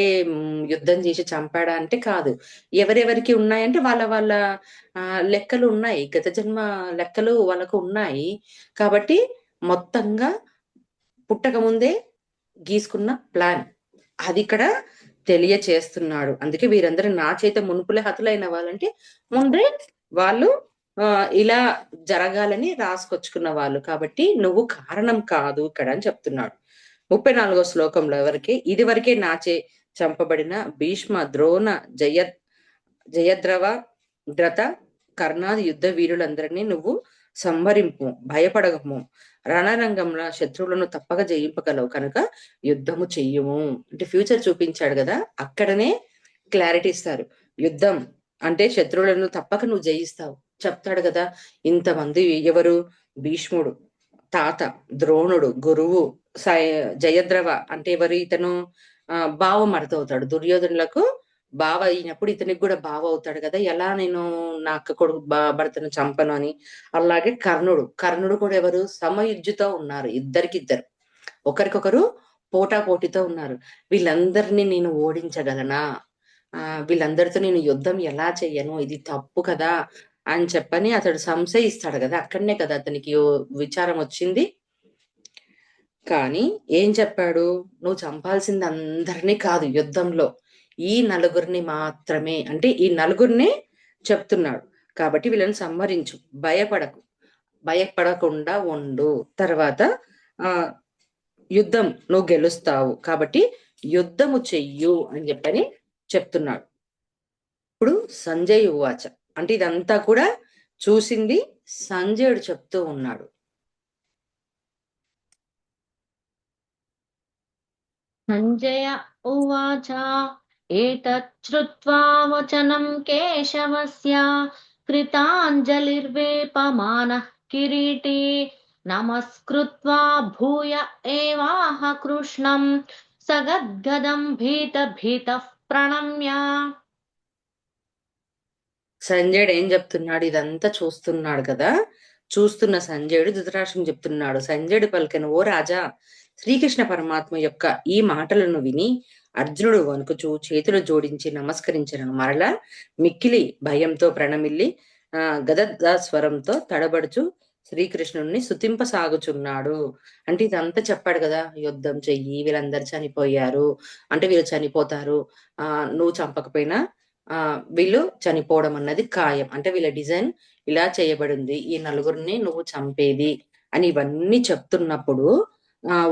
యుద్ధం చేసి చంపాడా అంటే కాదు. ఎవరెవరికి ఉన్నాయంటే వాళ్ళ వాళ్ళ లెక్కలు ఉన్నాయి, గత జన్మ లెక్కలు వాళ్ళకు ఉన్నాయి. కాబట్టి మొత్తంగా పుట్టక ముందే గీసుకున్న ప్లాన్ అది ఇక్కడ తెలియచేస్తున్నాడు. అందుకే వీరందరూ నా చేత మునుపులే హతులైన వాళ్ళంటే ముందే వాళ్ళు ఇలా జరగాలని రాసుకొచ్చుకున్న వాళ్ళు, కాబట్టి నువ్వు కారణం కాదు ఇక్కడ అని చెప్తున్నాడు. 34వ శ్లోకంలో ఇది వరకే నాచే చంపబడిన భీష్మ, ద్రోణ, జయద్రవ, గ్రత, కర్ణాది యుద్ధ వీరులందరినీ నువ్వు సంహరింపు, భయపడగము, రణరంగంలో శత్రువులను తప్పక జయింపగలవు కనుక యుద్ధము చెయ్యము. అంటే ఫ్యూచర్ చూపించాడు కదా, అక్కడనే క్లారిటీ ఇస్తారు. యుద్ధం అంటే శత్రువులను తప్పక నువ్వు జయిస్తావు చెప్తాడు కదా. ఇంతమంది ఎవరు, భీష్ముడు తాత, ద్రోణుడు గురువు, జయద్రవ అంటే ఎవరు, ఇతను బావ మరతవుతాడు, దుర్యోధనులకు బావ అయినప్పుడు ఇతనికి కూడా బావ అవుతాడు కదా, ఎలా నేను నా అక్క కొడుకు భర్తను చంపను అని. అలాగే కర్ణుడు కూడా ఎవరు, సమయుజ్జుతో ఉన్నారు, ఇద్దరికిద్దరు ఒకరికొకరు పోటాపోటీతో ఉన్నారు. వీళ్ళందరినీ నేను ఓడించగలనా, వీళ్ళందరితో నేను యుద్ధం ఎలా చెయ్యను, ఇది తప్పు కదా అని చెప్పని అతడు సంశయిస్తాడు కదా, అక్కడనే కదా అతనికి విచారం వచ్చింది. కానీ ఏం చెప్పాడు, నువ్వు చంపాల్సింది అందరినీ కాదు యుద్ధంలో, ఈ నలుగురిని మాత్రమే. అంటే ఈ నలుగురిని చెప్తున్నాడు. కాబట్టి వీళ్ళని సంహరించు, భయపడకుండా ఉండు, తర్వాత ఆ యుద్ధం నువ్వు గెలుస్తావు, కాబట్టి యుద్ధము చెయ్యు అని చెప్పని చెప్తున్నాడు. ఇప్పుడు సంజయ్ ఉవాచ, అంటే ఇదంతా కూడా చూసింది సంజయుడు చెప్తూ ఉన్నాడు. సంజయ ఉవాచ ఏతత్ శ్రుత్వా వచనం కేశవస్య కృతాంజలిర్వేపమానః కిరీటీ నమస్కృత్వా భూయ ఏవాహ కృష్ణం సగద్గదం భీతః ప్రణమ్య. సంజయుడు ఏం చెప్తున్నాడు, ఇదంతా చూస్తున్నాడు కదా, చూస్తున్న సంజయుడు ధృతరాష్ట్రం చెప్తున్నాడు. సంజయుడు పలికెను, ఓ రాజా, శ్రీకృష్ణ పరమాత్మ యొక్క ఈ మాటలను విని అర్జునుడు వణుకుచూ చేతులు జోడించి నమస్కరించను. మరలా మిక్కిలి భయంతో ప్రణమిల్లి గదద్ద స్వరంతో తడబడుచు శ్రీకృష్ణుణ్ణి స్తుతింపసాగుచున్నాడు. అంటే ఇదంతా చెప్పాడు కదా, యుద్ధం చెయ్యి, వీళ్ళందరూ చనిపోయారు, అంటే వీళ్ళు చనిపోతారు, నువ్వు చంపకపోయినా వీళ్ళు చనిపోవడం అన్నది ఖాయం, అంటే వీళ్ళ డిజైన్ ఇలా చేయబడింది, ఈ నలుగురిని నువ్వు చంపేది అని ఇవన్నీ చెప్తున్నప్పుడు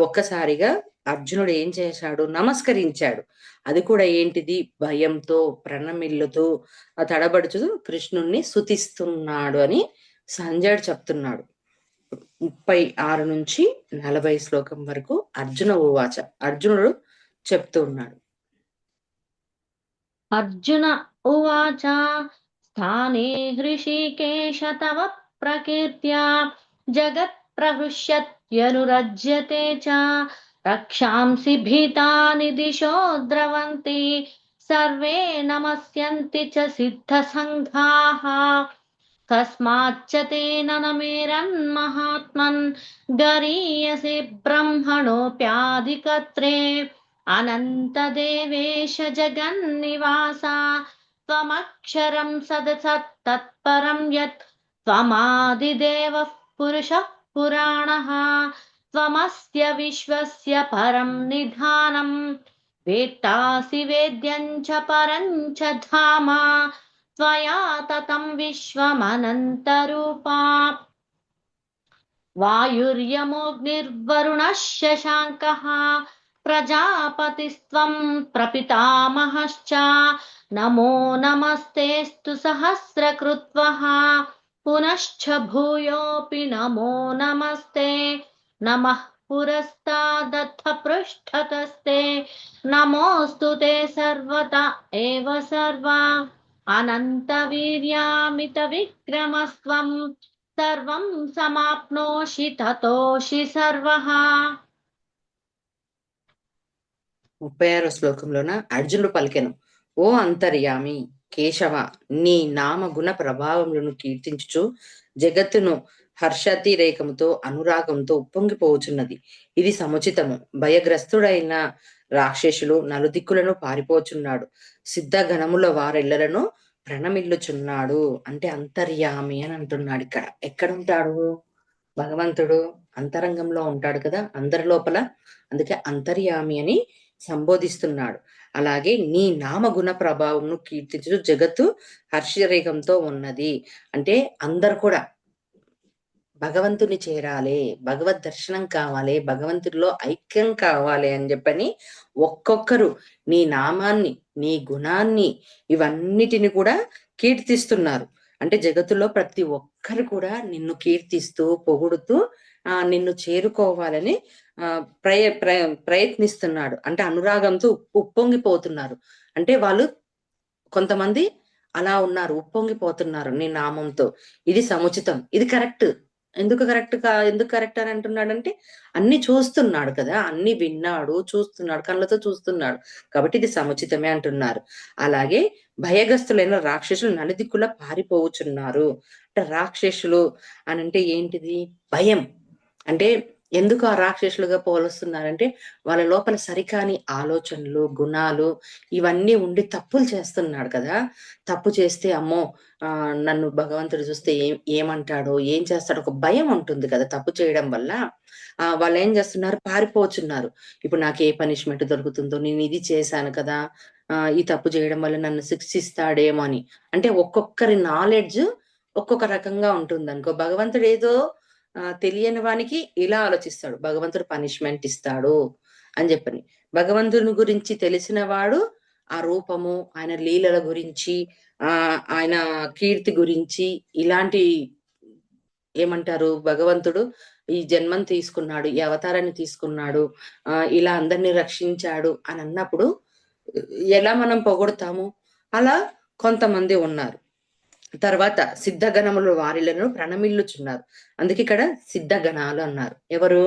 ఒక్కసారిగా అర్జునుడు ఏం చేశాడు, నమస్కరించాడు. అది కూడా ఏంటిది, భయంతో ప్రణమిల్లుతూ తడబడుచు కృష్ణుణ్ణి స్తుతిస్తున్నాడు అని సంజయుడు చెప్తున్నాడు. 36 నుంచి 40 శ్లోకం వరకు అర్జున ఉవాచ, అర్జునుడు చెప్తూ ఉన్నాడు. అర్జున ఉవాచ స్థానే హృషీకేశ తవ ప్రకీర్త్యా జగత్ ప్రహృష్యత్యనురజ్యతే చ రక్షాంసి భీతాని దిశో ద్రవంతి సర్వే నమస్యంతి చ సిద్ధ సంఘాః కస్మాచ్చ తేన నమేరన్మహాత్మన్ గరీయసే బ్రహ్మణోऽప్యాధికత్రే అనంతదేవేశ జగన్నివాస త్వమక్షరం సదసత్తత్పరం యత్ త్వమాదిదేవః పురుషః పురాణః త్వమస్య విశ్వస్య పరం నిధానం వేత్తాసి వేద్యం చ పరం చ ధామ త్వయా తతం విశ్వమనంతరూపా వాయుర్యమోగ్నిర్వరుణः శశాంకः ప్రజాపతిస్త్వం ప్రపితామహశ్చ నమో నమస్తేస్తు సహస్రకృత్వః పునశ్చ భూయోऽపి నమో నమస్తే నమః పురస్తాదథ పృష్ఠతస్తే నమోऽస్తు తే సర్వత ఏవ సర్వా అనంత వీర్యామిత విక్రమస్త్వం సర్వం సమాప్నోషి తతోషి సర్వః. 36 శ్లోకంలోన అర్జునుడు పలికెను, ఓ అంతర్యామి కేశవ, నీ నామ గుణ ప్రభావములను కీర్తించుచు జగత్తును హర్షాతిరేకముతో అనురాగంతో ఉప్పొంగిపోవచున్నది. ఇది సముచితము. భయగ్రస్తుడైన రాక్షసులు నలుదిక్కులను పారిపోచున్నాడు. సిద్ధ గణముల వారెల్లలను ప్రణమిల్లుచున్నాడు. అంటే అంతర్యామి అని అంటున్నాడు. ఇక్కడ ఎక్కడుంటాడు భగవంతుడు? అంతరంగంలో ఉంటాడు కదా, అందరి లోపల. అందుకే అంతర్యామి అని సంబోధిస్తున్నాడు. అలాగే నీ నామగుణ ప్రభావంను కీర్తించు జగత్తు హర్షరేఖంతో ఉన్నది. అంటే అందరు కూడా భగవంతుని చేరాలి, భగవద్ దర్శనం కావాలి, భగవంతుడిలో ఐక్యం కావాలి అని చెప్పని ఒక్కొక్కరు నీ నామాన్ని, నీ గుణాన్ని, ఇవన్నిటిని కూడా కీర్తిస్తున్నారు. అంటే జగత్తులో ప్రతి ఒక్కరు కూడా నిన్ను కీర్తిస్తూ పొగుడుతూ నిన్ను చేరుకోవాలని ప్రయత్నిస్తున్నాడు. అంటే అనురాగంతో ఉప్పొంగిపోతున్నారు. అంటే వాళ్ళు కొంతమంది అలా ఉన్నారు, ఉప్పొంగిపోతున్నారు నీ నామంతో. ఇది సముచితం, ఇది కరెక్ట్. ఎందుకు కరెక్ట్ అని అంటున్నాడంటే అన్ని చూస్తున్నాడు కదా, అన్ని విన్నాడు, చూస్తున్నాడు, కళ్ళతో చూస్తున్నాడు, కాబట్టి ఇది సముచితమే అంటున్నారు. అలాగే భయగ్రస్తులైన రాక్షసులు నలుదిక్కులా పారిపోవచ్చున్నారు. అంటే రాక్షసులు అని అంటే ఏంటిది? భయం. అంటే ఎందుకు ఆ రాక్షసులుగా పోలుస్తున్నారంటే వాళ్ళ లోపల సరికాని ఆలోచనలు, గుణాలు ఇవన్నీ ఉండి తప్పులు చేస్తున్నాడు కదా! తప్పు చేస్తే అమ్మో! నన్ను భగవంతుడు చూస్తే ఏమంటాడో? ఏం చేస్తాడో? ఒక భయం ఉంటుంది కదా! తప్పు చేయడం వల్ల. వాళ్ళేం చేస్తున్నారు? పారిపోచున్నారు. ఇప్పుడు నాకు ఏ పనిష్మెంట్ దొరుకుతుందో? నేను ఇది చేశాను కదా! ఈ తప్పు చేయడం వల్ల నన్ను శిక్షిస్తాడేమో అని. అంటే ఒక్కొక్కరి నాలెడ్జ్ ఒక్కొక్క రకంగా ఉంటుందనుకో. భగవంతుడేదో తెలియని వానికి ఇలా ఆలోచిస్తాడు. భగవంతుడు పనిష్మెంట్ ఇస్తాడు అని జెప్పని. భగవంతుని గురించి తెలిసిన వాడు ఆ రూపము, ఆయన లీలల గురించి, ఆయన కీర్తి గురించి ఇలాంటి ఏమంటారు? భగవంతుడు ఈ జన్మను తీసుకున్నాడు. ఈ అవతారాన్ని తీసుకున్నాడు. ఇలా అందరిని రక్షించాడు అని అన్నప్పుడు ఎలా మనం పొగుడుతాము? అలా కొంతమంది ఉన్నారు. తర్వాత సిద్ధగణములు వారిలను ప్రణమిల్లుచున్నారు. అందుకే ఇక్కడ సిద్ధగణాలు అన్నారు. ఎవరు?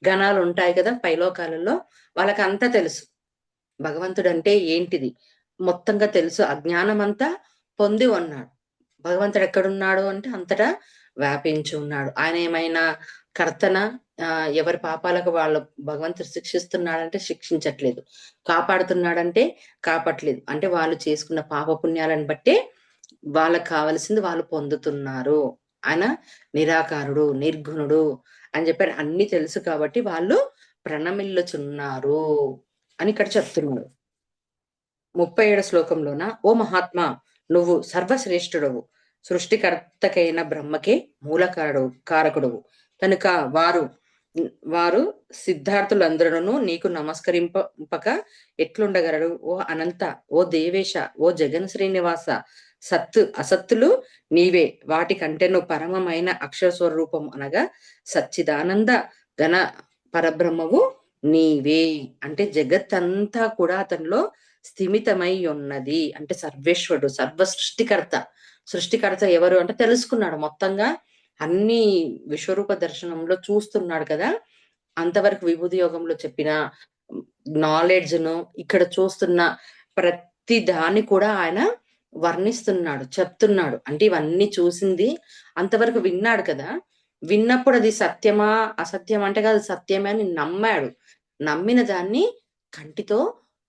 గణాలు ఉంటాయి కదా పైలోకాలలో, వాళ్ళకంతా తెలుసు. భగవంతుడంటే ఏంటిది? మొత్తంగా తెలుసు. అజ్ఞానమంతా పొంది ఉన్నాడు. భగవంతుడు ఎక్కడున్నాడు అంటే అంతటా వ్యాపించి ఉన్నాడు. ఆయన ఏమైనా కర్తన ఎవరి పాపాలకు వాళ్ళు భగవంతుడు శిక్షిస్తున్నాడంటే శిక్షించట్లేదు. కాపాడుతున్నాడంటే కాపాడట్లేదు. అంటే వాళ్ళు చేసుకున్న పాప పుణ్యాలను బట్టే వాళ్ళకి కావాల్సింది వాళ్ళు పొందుతున్నారు. ఆయన నిరాకారుడు, నిర్గుణుడు అని చెప్పి అన్ని తెలుసు కాబట్టి వాళ్ళు ప్రణమిల్లుచున్నారు అని ఇక్కడ చెప్తున్నాడు. 37 శ్లోకంలోన ఓ మహాత్మా నువ్వు సర్వశ్రేష్ఠుడవు. సృష్టికర్తకైన బ్రహ్మకే కారకుడవు. కనుక వారు సిద్ధార్థులందరూ నీకు నమస్కరింపక ఎట్లుండగలరు? ఓ అనంత, ఓ దేవేశ, ఓ జగన్ శ్రీనివాస, అసత్తులు నీవే, వాటికంటేను పరమమైన అక్షర స్వరూపం అనగా సచ్చిదానంద ఘన పరబ్రహ్మవు నీవే. అంటే జగత్తంతా కూడా అతనిలో స్థిమితమై ఉన్నది. అంటే సర్వేశ్వరుడు, సర్వ సృష్టికర్త ఎవరు అంటే తెలుసుకున్నాడు మొత్తంగా. అన్ని విశ్వరూప దర్శనంలో చూస్తున్నాడు కదా. అంతవరకు విభూతి యోగంలో చెప్పిన నాలెడ్జ్ ను ఇక్కడ చూస్తున్న ప్రతి దాన్ని కూడా ఆయన వర్ణిస్తున్నాడు, చెప్తున్నాడు. అంటే ఇవన్నీ చూసింది అంతవరకు విన్నాడు కదా. విన్నప్పుడు అది సత్యమా అసత్యమా అంటే కాదు, సత్యమే అని నమ్మాడు. నమ్మిన దాన్ని కంటితో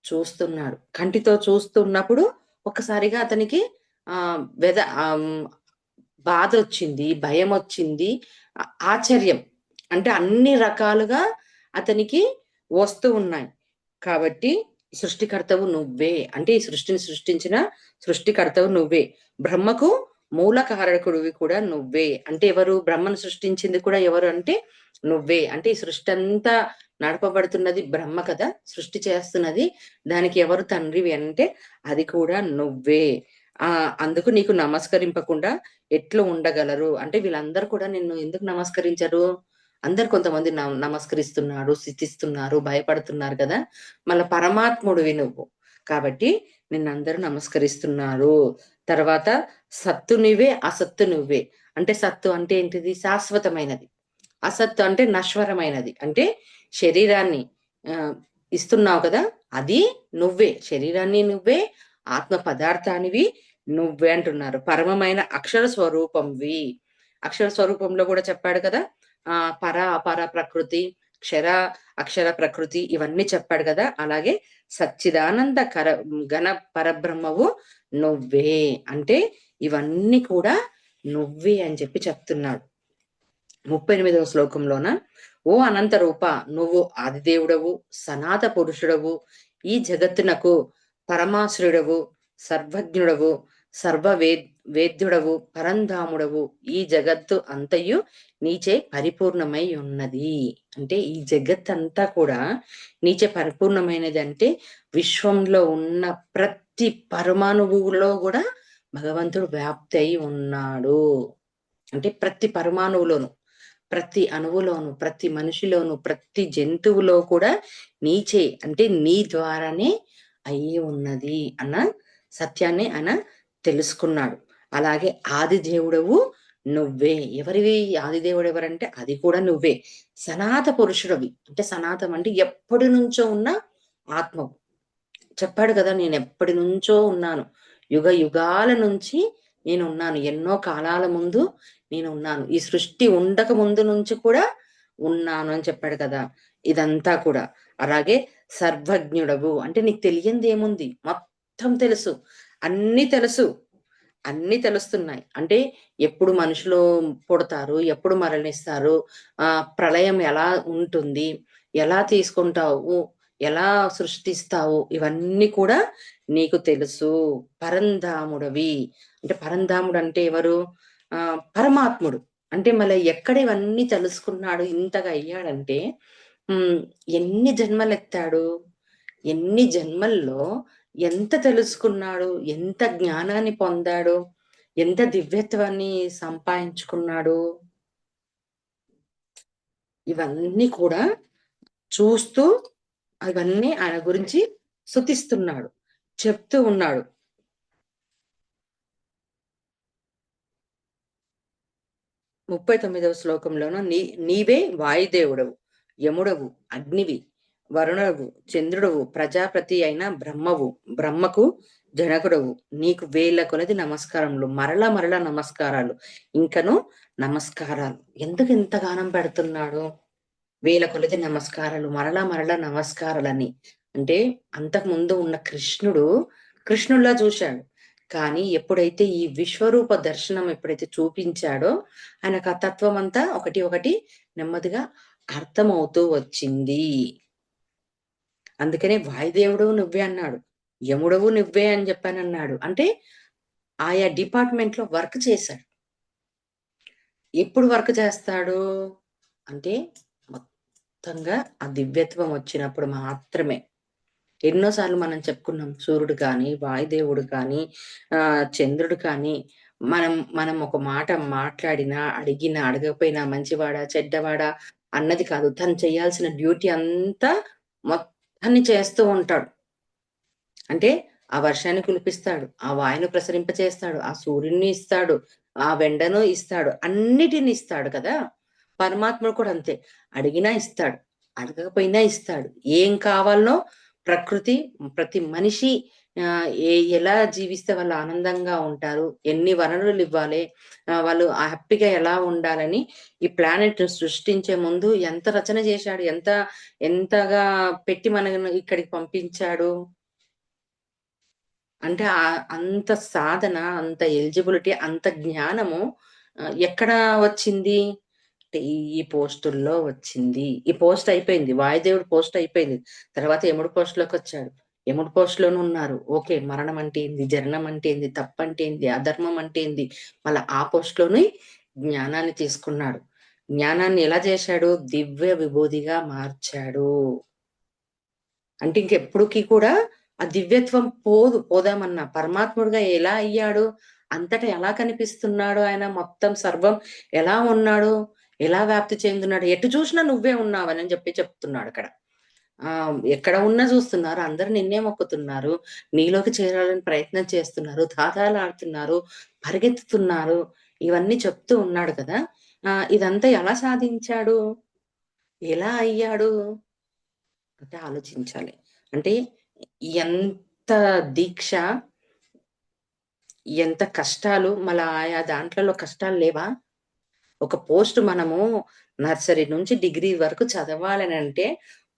చూస్తున్నాడు. కంటితో చూస్తున్నప్పుడు ఒక్కసారిగా అతనికి బాధ వచ్చింది, భయం వచ్చింది, ఆశ్చర్యం. అంటే అన్ని రకాలుగా అతనికి వస్తూ ఉన్నాయి. కాబట్టి సృష్టికర్తవు నువ్వే. అంటే ఈ సృష్టిని సృష్టించిన సృష్టికర్తవు నువ్వే. బ్రహ్మకు మూల కారకుడివి కూడా నువ్వే. అంటే ఎవరు? బ్రహ్మను సృష్టించింది కూడా ఎవరు అంటే నువ్వే. అంటే ఈ సృష్టి అంతా నడపబడుతున్నది బ్రహ్మ కదా, సృష్టి చేస్తున్నది. దానికి ఎవరు తండ్రివి అంటే అది కూడా నువ్వే. అందుకు నీకు నమస్కరింపకుండా ఎట్లు ఉండగలరు? అంటే వీళ్ళందరూ కూడా నిన్ను ఎందుకు నమస్కరించరు? అందరు కొంతమంది నమస్కరిస్తున్నాడు, స్థితిస్తున్నారు, భయపడుతున్నారు కదా. మళ్ళా పరమాత్ముడివి నువ్వు కాబట్టి నిన్నందరూ నమస్కరిస్తున్నారు. తర్వాత సత్తు నువ్వే, అసత్తు నువ్వే. అంటే సత్తు అంటే ఏంటిది? శాశ్వతమైనది. అసత్తు అంటే నశ్వరమైనది. అంటే శరీరాన్ని ఇస్తున్నావు కదా, అది నువ్వే. శరీరాన్ని నువ్వే, ఆత్మ పదార్థానివి నువ్వే అంటున్నారు. పరమమైన అక్షర స్వరూపంవి. అక్షర స్వరూపంలో కూడా చెప్పాడు కదా, అపర ప్రకృతి, అక్షర ప్రకృతి ఇవన్నీ చెప్పాడు కదా. అలాగే సచ్చిదానంద ఘన పరబ్రహ్మవు నువ్వే. అంటే ఇవన్నీ కూడా నువ్వే అని చెప్పి చెప్తున్నాడు. 38వ శ్లోకంలోన ఓ అనంత రూప, నువ్వు ఆదిదేవుడవు, సనాత పురుషుడవు, ఈ జగత్తునకు పరమాశ్రుడవు, సర్వజ్ఞుడవు, వేద్యుడవు, పరంధాముడవు. ఈ జగత్తు అంతయు నీచే పరిపూర్ణమై ఉన్నది. అంటే ఈ జగత్ అంతా కూడా నీచే పరిపూర్ణమైనది. అంటే విశ్వంలో ఉన్న ప్రతి పరమాణువులో కూడా భగవంతుడు వ్యాప్తి అయి ఉన్నాడు. అంటే ప్రతి పరమాణువులోను, ప్రతి అణువులోను, ప్రతి మనిషిలోను, ప్రతి జంతువులో కూడా నీచే అంటే నీ ద్వారానే అయి ఉన్నది అన్న సత్యాన్ని ఆయన తెలుసుకున్నాడు. అలాగే ఆది దేవుడవు నువ్వే. ఎవరివి ఆదిదేవుడు? ఎవరంటే అది కూడా నువ్వే. సనాత పురుషుడవి అంటే సనాతం అంటే ఎప్పటి నుంచో ఉన్న ఆత్మవు. చెప్పాడు కదా, నేను ఎప్పటి నుంచో ఉన్నాను, యుగ యుగాల నుంచి నేను ఉన్నాను, ఎన్నో కాలాల ముందు నేను ఉన్నాను. ఈ సృష్టి ఉండక ముందు నుంచి కూడా ఉన్నాను అని చెప్పాడు కదా. ఇదంతా కూడా. అలాగే సర్వజ్ఞుడవు అంటే నీకు తెలియంది ఏముంది? మొత్తం తెలుసు. అన్నీ తెలుసు. అన్నీ తెలుస్తున్నాయి. అంటే ఎప్పుడు మనుషులు పుడతారు? ఎప్పుడు మరణిస్తారు? ప్రళయం ఎలా ఉంటుంది? ఎలా తీసుకుంటావు? ఎలా సృష్టిస్తావు? ఇవన్నీ కూడా నీకు తెలుసు. పరంధాముడవి. అంటే పరంధాముడు అంటే ఎవరు? పరమాత్ముడు. అంటే మళ్ళీ ఎక్కడ ఇవన్నీ తెలుసుకున్నాడు ఇంతగా అయ్యాడంటే హ్మ్. ఎన్ని జన్మలెత్తాడు? ఎన్ని జన్మల్లో ఎంత తెలుసుకున్నాడు? ఎంత జ్ఞానాన్ని పొందాడు? ఎంత దివ్యత్వాన్ని సంపాదించుకున్నాడు? ఇవన్నీ కూడా చూస్తూ అవన్నీ ఆయన గురించి స్తుతిస్తున్నాడు. చెప్తూ ఉన్నాడు. 39వ శ్లోకంలోన నీవే వాయుదేవుడవు, యముడవు, అగ్నివి, వరుణుడవు, చంద్రుడవు, ప్రజాపతి అయిన బ్రహ్మవు, బ్రహ్మకు జనకుడవు, నీకు వేల కొలది నమస్కారములు, మరల మరల నమస్కారాలు, ఇంకను నమస్కారాలు. ఎందుకు ఇంత గానం పెడుతున్నాడు? వేల కొలది నమస్కారాలు, మరల మరల నమస్కారాలని. అంటే అంతకు ముందు ఉన్న కృష్ణుడిలా చూశాడు. కానీ ఎప్పుడైతే ఈ విశ్వరూప దర్శనం ఎప్పుడైతే చూపించాడో ఆయనకు ఆ తత్వం అంతా ఒకటి ఒకటి నెమ్మదిగా అర్థమవుతూ వచ్చింది. అందుకనే వాయుదేవుడు నువ్వే అన్నాడు, యముడవు నువ్వే అని చెప్పానన్నాడు. అంటే ఆయా డిపార్ట్మెంట్ లో వర్క్ చేశాడు. ఎప్పుడు వర్క్ చేస్తాడు అంటే మొత్తంగా ఆ దివ్యత్వం వచ్చినప్పుడు మాత్రమే. ఎన్నోసార్లు మనం చెప్పుకున్నాం. సూర్యుడు కానీ, వాయుదేవుడు కానీ, చంద్రుడు కానీ, మనం ఒక మాట మాట్లాడినా, అడిగినా, అడగకపోయినా మంచివాడా, చెడ్డవాడా అన్నది కాదు. తను చేయాల్సిన డ్యూటీ అంతా మొత్తాన్ని చేస్తూ ఉంటాడు. అంటే ఆ వర్షాన్ని కురిపిస్తాడు, ఆ వాయును ప్రసరింపచేస్తాడు, ఆ సూర్యుడిని ఇస్తాడు, ఆ వెండను ఇస్తాడు, అన్నిటిని ఇస్తాడు కదా. పరమాత్ముడు కూడా అంతే. అడిగినా ఇస్తాడు, అడగకపోయినా ఇస్తాడు. ఏం కావాలనో ప్రకృతి ప్రతి మనిషి ఎలా జీవిస్తే వాళ్ళు ఆనందంగా ఉంటారు, ఎన్ని వనరులు ఇవ్వాలి, వాళ్ళు హ్యాపీగా ఎలా ఉండాలని ఈ ప్లానెట్ సృష్టించే ముందు ఎంత రచన చేశాడు, ఎంతగా పెట్టి మనల్ని ఇక్కడికి పంపించాడు. అంటే అంత సాధన, అంత ఎలిజిబిలిటీ, అంత జ్ఞానము ఎక్కడ వచ్చింది? అంటే ఈ పోస్టుల్లో వచ్చింది. ఈ పోస్ట్ అయిపోయింది. వాయుదేవుడు పోస్ట్ అయిపోయింది. తర్వాత యముడు పోస్ట్‌లోకొచ్చాడు. యముడు పోస్ట్‌లోనే ఉన్నారు. ఓకే. మరణం అంటే ఏంది? జననం అంటే ఏంది? తప్పంటే ఏంది? అధర్మం అంటే ఏంది? మళ్ళా ఆ పోస్ట్‌లోనే జ్ఞానాన్ని తీసుకున్నాడు. జ్ఞానాన్ని ఎలా చేశాడు? దివ్య విభూదిగా మార్చాడు. అంటే ఇంకెప్పటికి కూడా ఆ దివ్యత్వం పోదామన్నా పరమాత్ముడుగా ఎలా అయ్యాడు? అంతటా ఎలా కనిపిస్తున్నాడు ఆయన? మొత్తం సర్వం ఎలా ఉన్నాడు? ఎలా వ్యాప్తి చెందున్నాడు? ఎటు చూసినా నువ్వే ఉన్నావని చెప్తున్నాడక్కడ. ఎక్కడ ఉన్నా చూస్తున్నారు. అందరూ నిన్నే మొక్కుతున్నారు. నీలోకి చేరాలని ప్రయత్నం చేస్తున్నారు. తాతాలాడుతున్నారు, పరిగెత్తుతున్నారు. ఇవన్నీ చెప్తూ ఉన్నాడు కదా. ఇదంతా ఎలా సాధించాడు? ఎలా అయ్యాడు? అంటే ఆలోచించాలి. అంటే ఎంత దీక్ష, ఎంత కష్టాలు, మళ్ళా ఆయా దాంట్లలో కష్టాలు లేవా? ఒక పోస్ట్ మనము నర్సరీ నుంచి డిగ్రీ వరకు చదవాలనంటే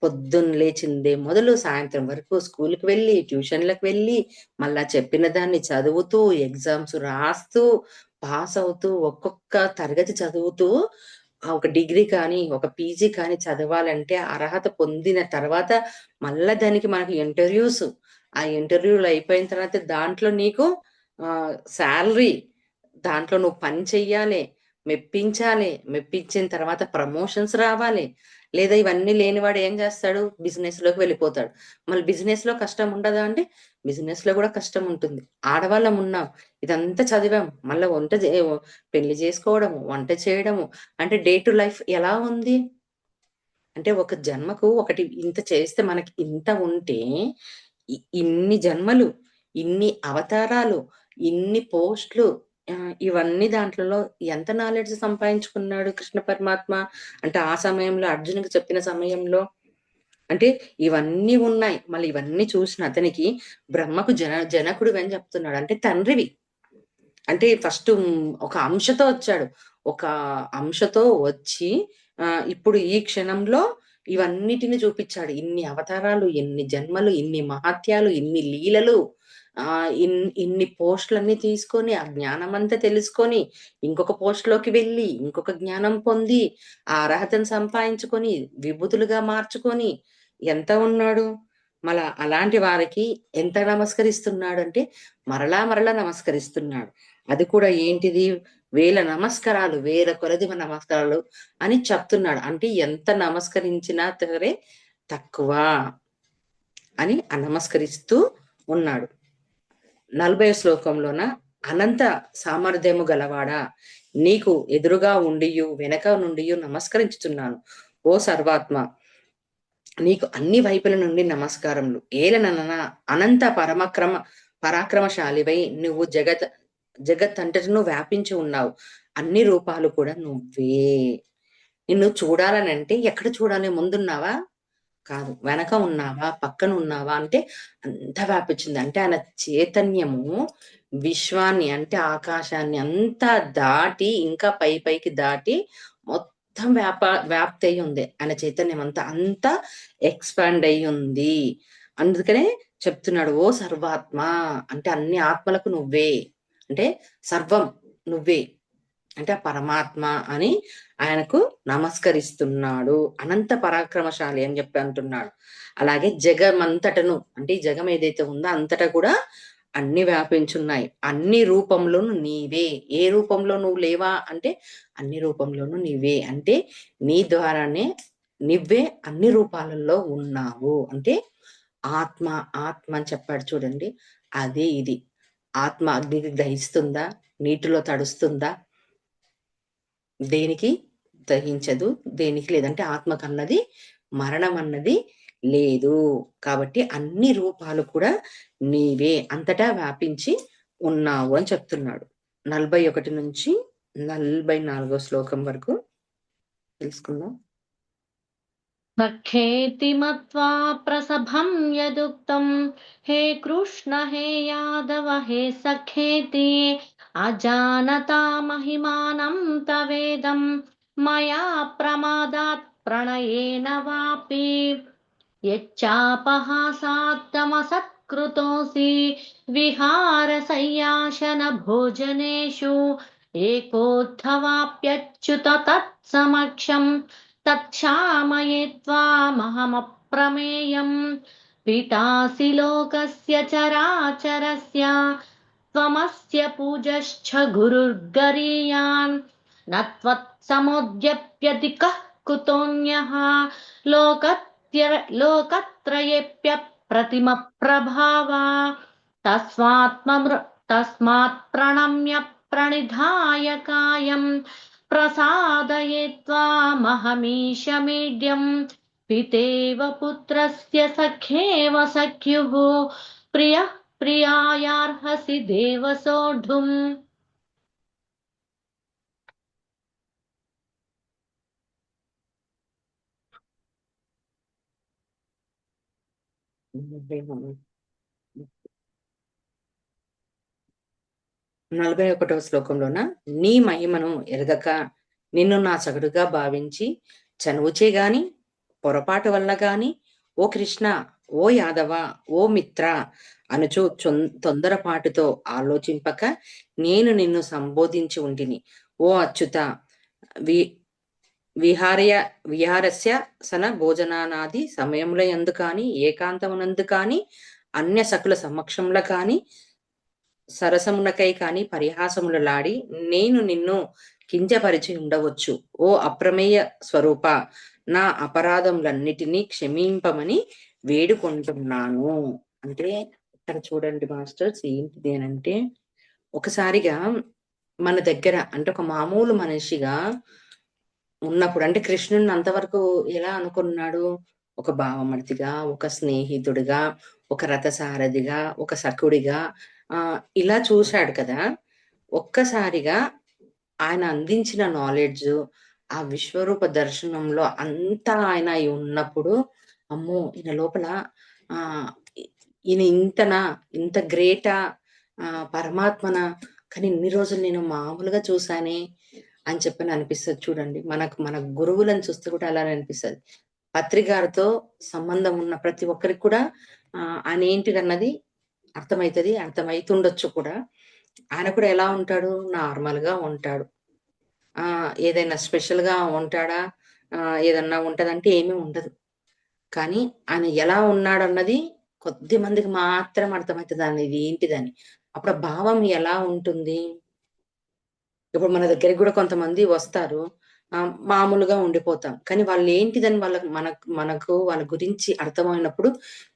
పొద్దున్న లేచిందే మొదలు సాయంత్రం వరకు స్కూలుకి వెళ్ళి, ట్యూషన్‌లకి వెళ్ళి, మళ్ళా చెప్పిన దాన్ని చదువుతూ, ఎగ్జామ్స్ రాస్తూ, పాస్ అవుతూ, ఒక్కొక్క తరగతి చదువుతూ ఒక డిగ్రీ కానీ, ఒక పీజీ కానీ చదవాలంటే అర్హత పొందిన తర్వాత మళ్ళా దానికి మనకు ఇంటర్వ్యూస్. ఆ ఇంటర్వ్యూలు అయిపోయిన తర్వాత దాంట్లో నీకు సాలరీ, దాంట్లో నువ్వు పని చెయ్యాలి. మెప్పించాలి. మెప్పించిన తర్వాత ప్రమోషన్స్ రావాలి. లేదా ఇవన్నీ లేనివాడు ఏం చేస్తాడు? బిజినెస్‌లోకి వెళ్ళిపోతాడు. మళ్ళీ బిజినెస్‌లో కష్టం ఉండదా అంటే, బిజినెస్‌లో గూడా కష్టం ఉంటుంది. ఆడవాళ్ళం ఉన్నాం. ఇదంతా చదివాం. మళ్ళా పెళ్లి చేసుకోవడము, వంట చేయడము అంటే డే టు లైఫ్ ఎలా ఉంది? అంటే ఒక జన్మకు ఒకటి ఇంత చేస్తే మనకి ఇంత ఉంటే, ఇన్ని జన్మలు, ఇన్ని అవతారాలు, ఇన్ని పోస్ట్‌లు, ఇవన్నీ దాంట్లలో ఎంత నాలెడ్జ్ సంపాదించుకున్నాడు కృష్ణ పరమాత్మ. అంటే ఆ సమయంలో అర్జునుడికి చెప్పిన సమయంలో. అంటే ఇవన్నీ ఉన్నాయి. మళ్ళీ ఇవన్నీ చూసిన అతనికి బ్రహ్మకు జనకుడివని చెప్తున్నాడు. అంటే తండ్రివి. అంటే ఫస్ట్ ఒక అంశతో వచ్చాడు. ఒక అంశతో వచ్చి ఇప్పుడు ఈ క్షణంలో ఇవన్నిటిని చూపించాడు. ఇన్ని అవతారాలు, ఎన్ని జన్మలు, ఇన్ని మహత్యాలు, ఇన్ని లీలలు, ఇన్ని పోస్టులన్నీ తీసుకొని ఆ జ్ఞానం అంతా తెలుసుకొని ఇంకొక పోస్ట్ లోకి వెళ్ళి ఇంకొక జ్ఞానం పొంది ఆ అర్హతను సంపాదించుకొని విభూతులుగా మార్చుకొని ఎంత ఉన్నాడు. మళ్ళా అలాంటి వారికి ఎంత నమస్కరిస్తున్నాడు అంటే మరలా మరలా నమస్కరిస్తున్నాడు. అది కూడా ఏంటిది, వేల నమస్కారాలు, వేల కొలది నమస్కారాలు అని చెప్తున్నాడు. అంటే ఎంత నమస్కరించినా సరే తక్కువ అని నమస్కరిస్తూ ఉన్నాడు. 40 శ్లోకంలోన అనంత సామర్థ్యము గలవాడా, నీకు ఎదురుగా ఉండియు వెనక నుండియు నమస్కరించుతున్నాను. ఓ సర్వాత్మ, నీకు అన్ని వైపుల నుండి నమస్కారములు. ఏలనన అనంత పరాక్రమశాలివై నువ్వు జగత్తంతటను వ్యాపించి ఉన్నావు. అన్ని రూపాలు కూడా నువ్వే. నిన్ను చూడాలనంటే ఎక్కడ చూడాలి? ముందున్నావా? కాదు. వెనక ఉన్నావా? పక్కన ఉన్నావా? అంటే అంత వ్యాపించింది. అంటే ఆయన చైతన్యము విశ్వాన్ని అంటే ఆకాశాన్ని అంతా దాటి ఇంకా పైకి దాటి మొత్తం వ్యాప్తి అయి ఉంది. ఆయన చైతన్యం అంతా ఎక్స్పాండ్ అయి ఉంది. అందుకనే చెప్తున్నాడు, ఓ సర్వాత్మ అంటే అన్ని ఆత్మలకు నువ్వే, అంటే సర్వం నువ్వే, అంటే ఆ పరమాత్మ అని ఆయనకు నమస్కరిస్తున్నాడు. అనంత పరాక్రమశాలి అని చెప్పి అంటున్నాడు. అలాగే జగమంతటను అంటే ఈ జగం ఏదైతే ఉందో అంతటా కూడా అన్ని వ్యాపించున్నాయి. అన్ని రూపంలోను నీవే. ఏ రూపంలో నువ్వు లేవా అంటే అన్ని రూపంలోనూ నీవే. అంటే నీ ద్వారానే నువ్వే అన్ని రూపాలలో ఉన్నావు. అంటే ఆత్మ అని చెప్పాడు చూడండి. అదే ఇది. ఆత్మ అగ్నికి దహిస్తుందా? నీటిలో తడుస్తుందా? దేనికి దహించదు, దేనికి లేదంటే ఆత్మకన్నది మరణం అన్నది లేదు. కాబట్టి అన్ని రూపాలు కూడా నీవే, అంతటా వ్యాపించి ఉన్నావు అని చెప్తున్నాడు. 41 నుంచి 44 శ్లోకం వరకు తెలుసుకుందాం. సఖేతి మత్వా ప్రసభం యదుక్తం హే కృష్ణ హే యాదవ హే సఖేతి అజానతా మహిమానం తవేదం మయా ప్రమాదాత్ ప్రణయేన వాపి యచ్చాపహాసాత్తమసత్కృతోసి విహారశయ్యాసన భోజనేషు ఏకోత్థవాప్యచ్యుత తత్సమక్షం తత్క్షామయే త్వామహమప్రమేయం పితాసి లోకస్య చరాచరస్య త్వమస్య పూజశ్చ గురుర్గరీయాన్ న త్వత్సమోద్యప్యధికః కుతోऽన్యః లోకత్రయేప్య ప్రతిమ ప్రభావా తస్మాత్ ప్రణమ్య ప్రణిధాయ కాయం ప్రసాదయే త్వామహమీశమీడ్యం పితేవ పుత్రస్య సఖ్యేవ సఖ్యుః ప్రియః ప్రియాయార్హసి దేవ సోఢుం. నలభై 41వ శ్లోకంలోన నీ మహిమను ఎరగక నిన్ను నా సగడుగా భావించి చనువుచే గాని పొరపాటు వల్ల గాని ఓ కృష్ణ, ఓ యాదవ, ఓ మిత్ర అనుచు తొందరపాటుతో ఆలోచింపక నేను నిన్ను సంబోధించి ఉంటిని. ఓ అచ్యుత, విహారస్య సన భోజనానాది సమయముల యందు కాని ఏకాంతమునందు కాని అన్య సకుల సమక్షంలో కాని సరసమునకై కాని పరిహాసములలాడి నేను నిన్ను కించపరిచి ఉండవచ్చు. ఓ అప్రమేయ స్వరూప, నా అపరాధములన్నిటినీ క్షమింపమని వేడుకుంటున్నాను. అంటే ఇక్కడ చూడండి మాస్టర్స్, ఏంటిది అని అంటే ఒకసారిగా మన దగ్గర అంటే ఒక మామూలు మనిషిగా ఉన్నప్పుడు అంటే కృష్ణుని అంతవరకు ఎలా అనుకున్నాడు? ఒక భావమర్తిగా, ఒక స్నేహితుడిగా, ఒక రథసారథిగా, ఒక సఖుడిగా ఇలా చూశాడు కదా. ఒక్కసారిగా ఆయన అందించిన నాలెడ్జ్, ఆ విశ్వరూప దర్శనంలో అంతా ఆయన అయి ఉన్నప్పుడు అమ్మో ఈయన లోపల ఈయన ఇంత గ్రేటా, పరమాత్మన, కానీ ఇన్ని రోజులు నేను మామూలుగా చూశానే అని చెప్పని అనిపిస్తుంది చూడండి. మన గురువులను చూస్తే కూడా అలానే అనిపిస్తుంది. పత్రి గారితో సంబంధం ఉన్న ప్రతి ఒక్కరికి కూడా ఆయన ఏంటిదన్నది అర్థమైతుండొచ్చు కూడా. ఆయన కూడా ఎలా ఉంటాడు? నార్మల్ గా ఉంటాడు. ఏదైనా స్పెషల్ గా ఉంటాడా? ఏదన్నా ఉంటదంటే ఏమీ ఉండదు. కానీ ఆయన ఎలా ఉన్నాడన్నది కొద్ది మందికి మాత్రం అర్థమైతది ఇది ఏంటిదని. అప్పుడు ఆ భావం ఎలా ఉంటుంది? ఇప్పుడు మన దగ్గరికి గూడా కొంతమంది వస్తారు. మామూలుగా ఉండిపోతాం. కానీ వాళ్ళేంటిదని వాళ్ళకి మనకు వాళ్ళ గురించి అర్థమైనప్పుడు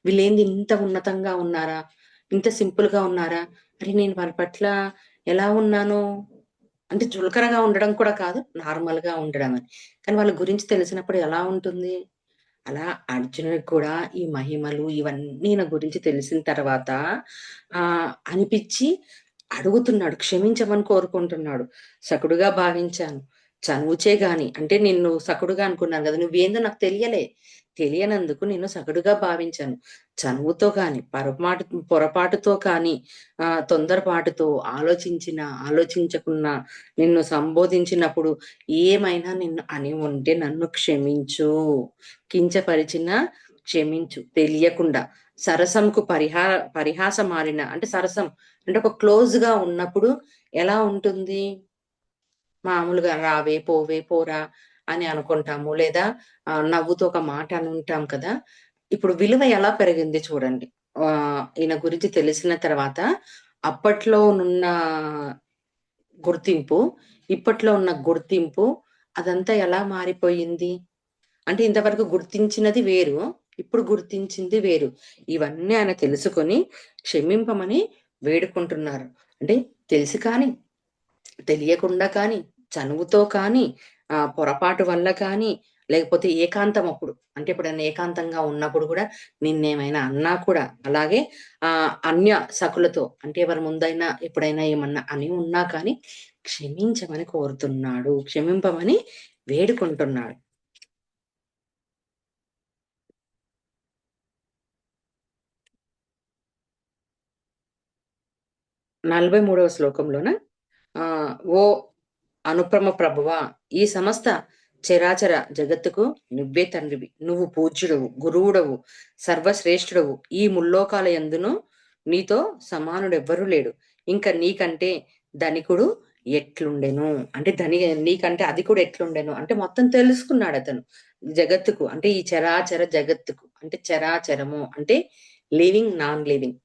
వీళ్ళేంది ఇంత ఉన్నతంగా ఉన్నారా? ఇంత సింపుల్‌గా ఉన్నారా? అరే! నేను వాళ్ళ పట్ల ఎలా ఉన్నాను? అంటే చులకనగా ఉండడం కూడా కాదు. నార్మల్‌గా ఉండడం అని. కానీ వాళ్ళ గురించి తెలిసినప్పుడు ఎలా ఉంటుంది? అలా అర్జునుడికి కూడా ఈ మహిమలు ఇవన్నీ నా గురించి తెలిసిన తర్వాత అనిపిచ్చి అడుగుతున్నాడు. క్షమించమని కోరుకుంటున్నాడు. సకుడుగా భావించాను. చనువుచే గాని అంటే నిన్ను సకుడుగా అనుకున్నాను గదా! నువ్వేందో నాకు తెలియనందుకు నిన్ను సకుడుగా భావించాను. చనువుతో గాని, పొరపాటుతో కానీ, తొందరపాటుతో ఆలోచించకున్నా నిన్ను సంబోధించినప్పుడు ఏమైనా నిన్ను అని ఉంటే నన్ను క్షమించు. కించపరిచినా క్షమించు తెలియకుండా. సరసంకు పరిహాసమాడిన అంటే సరసం అంటే ఒక క్లోజ్‌గా ఉన్నప్పుడు ఎలా ఉంటుంది? మామూలుగా రావే, పోవే, పోరా అని అనుకుంటాము. లేదా నవ్వుతూ ఒక మాట అనుంటాం కదా! ఇప్పుడు విలువ ఎలా పెరిగింది చూడండి. ఈయన గురించి తెలిసిన తర్వాత అప్పట్లో నున్న గుర్తింపు, ఇప్పట్లో ఉన్న గుర్తింపు అదంతా ఎలా మారిపోయింది? అంటే ఇంతవరకు గుర్తించినది వేరు. ఇప్పుడు గుర్తించింది వేరు. ఇవన్నీ ఆయన తెలుసుకొని క్షమింపమని వేడుకుంటున్నారు. అంటే తెలిసి కానీ, తెలియకుండా కానీ, చనువుతో కానీ, పొరపాటు వల్ల కానీ, లేకపోతే ఏకాంతం అప్పుడు. అంటే ఎప్పుడైనా ఏకాంతంగా ఉన్నప్పుడు గూడా నిన్నేమైనా అన్నా కూడా అలాగే అన్య సకులతో అంటే ఎవరి ముందైనా ఎప్పుడైనా ఏమన్నా అని ఉన్నా కానీ క్షమించమని కోరుతున్నాడు. క్షమింపమని వేడుకుంటున్నాడు. 43వ శ్లోకంలోన ఓ అనుపమ ప్రభువా! ఈ సమస్త చరాచర జగత్తుకు నువ్వే తండ్రివి. నువ్వు పూజ్యుడవు, గురువుడవు, సర్వశ్రేష్ఠుడవు. ఈ ముల్లోకాల యందును నీతో సమానుడెవ్వరు లేడు. ఇంక నీకంటే ధనికుడు ఎట్లుండెను? అంటే నీకంటే అధికుడు ఎట్లుండెను? అంటే మొత్తం తెలుసుకున్నాడతను. జగత్తుకు అంటే ఈ చరాచర జగత్తుకు అంటే చరాచరము అంటే లివింగ్, నాన్ లివింగ్.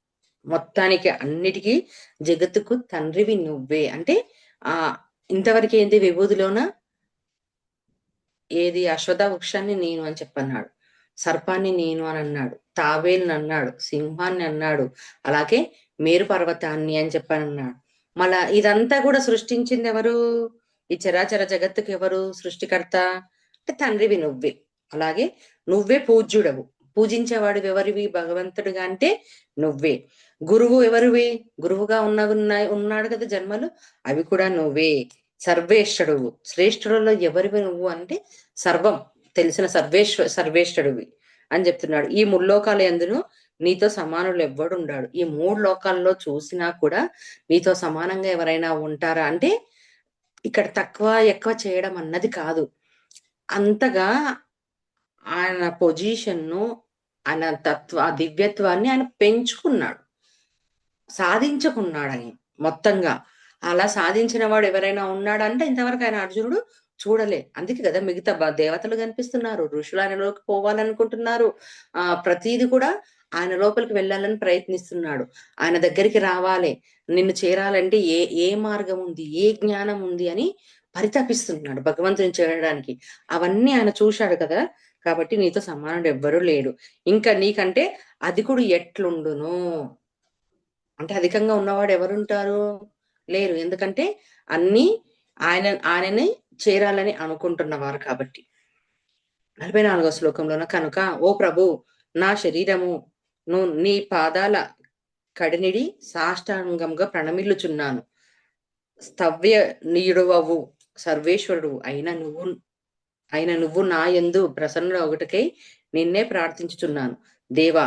మొత్తానికి అన్నిటికి జగత్తుకు తండ్రివి నువ్వే. అంటే ఆహ్, ఇంతవరకేంది విభూదిలోన ఏది అశ్వత్థ వృక్షాన్ని నేను అని చెప్పన్నాడు. సర్పాన్ని నేను అనన్నాడు. తాబేలునన్నాడు. సింహాన్ని అన్నాడు. అలాగే మేరు పర్వతాన్ని అని చెప్పనన్నాడు. మళ్ళా ఇదంతా కూడా సృష్టించిందెవరు? ఈ చరాచర జగత్తుకి ఎవరు సృష్టికర్త? అంటే తండ్రివి నువ్వే. అలాగే నువ్వే పూజ్యుడవు. పూజించేవాడివెవరివి భగవంతుడిగా అంటే నువ్వే. గురువు ఎవరివి? గురువుగా ఉన్నాడు కదా జన్మలు. అవి కూడా నువ్వే. సర్వేశ్వరువు. శ్రేష్ఠులలో ఎవరివి నువ్వు అంటే సర్వం తెలిసిన సర్వేశ్వరుడివి అని చెప్తున్నాడు. ఈ ముల్లోకాల యందును నీతో సమానులు ఎవ్వడుండాడు. ఈ 3 లోకాల్లో చూసినా కూడా నీతో సమానంగా ఎవరైనా ఉంటారా? అంటే ఇక్కడ తక్కువ, ఎక్కువ చేయడం అన్నది కాదు. అంతగా ఆయన పొజిషన్‌ను, ఆయన ఆ దివ్యత్వాన్ని ఆయన పెంచుకున్నాడు. సాధించుకున్నాడాయన మొత్తంగా. అలా సాధించిన వాడు ఎవరైనా ఉన్నాడంటే ఇంతవరకు ఆయన అర్జునుడు చూడలే. అందుకే కదా మిగతా దేవతలు కనిపిస్తున్నారు. ఋషులు ఆయనలోకి పోవాలనుకుంటున్నారు. ప్రతీది కూడా ఆయన లోపలికి వెళ్ళాలని ప్రయత్నిస్తున్నాడు. ఆయన దగ్గరికి రావాలి. నిన్ను చేరాలంటే ఏ మార్గం ఉంది? ఏ జ్ఞానం ఉంది? అని పరితపిస్తున్నాడు భగవంతుని చేరడానికి. అవన్నీ ఆయన చూశాడు కదా! కాబట్టి నీతో సమానుడు ఎవ్వరు లేడు. ఇంకా నీకంటే అధికుడు ఎట్లుండును? అంటే అధికంగా ఉన్నవాడు ఎవరుంటారు? లేరు. ఎందుకంటే అన్నీ ఆయనని చేరాలని అనుకుంటున్నవారు కాబట్టి. 44వ శ్లోకంలోన కనుక ఓ ప్రభూ! నా శరీరమును నీ పాదాల కడినిడి సాష్టాంగంగా ప్రణమిల్లుచున్నాను. స్తవ్యనీయుడవవు సర్వేశ్వరుడు అయిన నువ్వు నా యందు ప్రసన్నుడొకటికై నిన్నే ప్రార్థించుచున్నాను. దేవా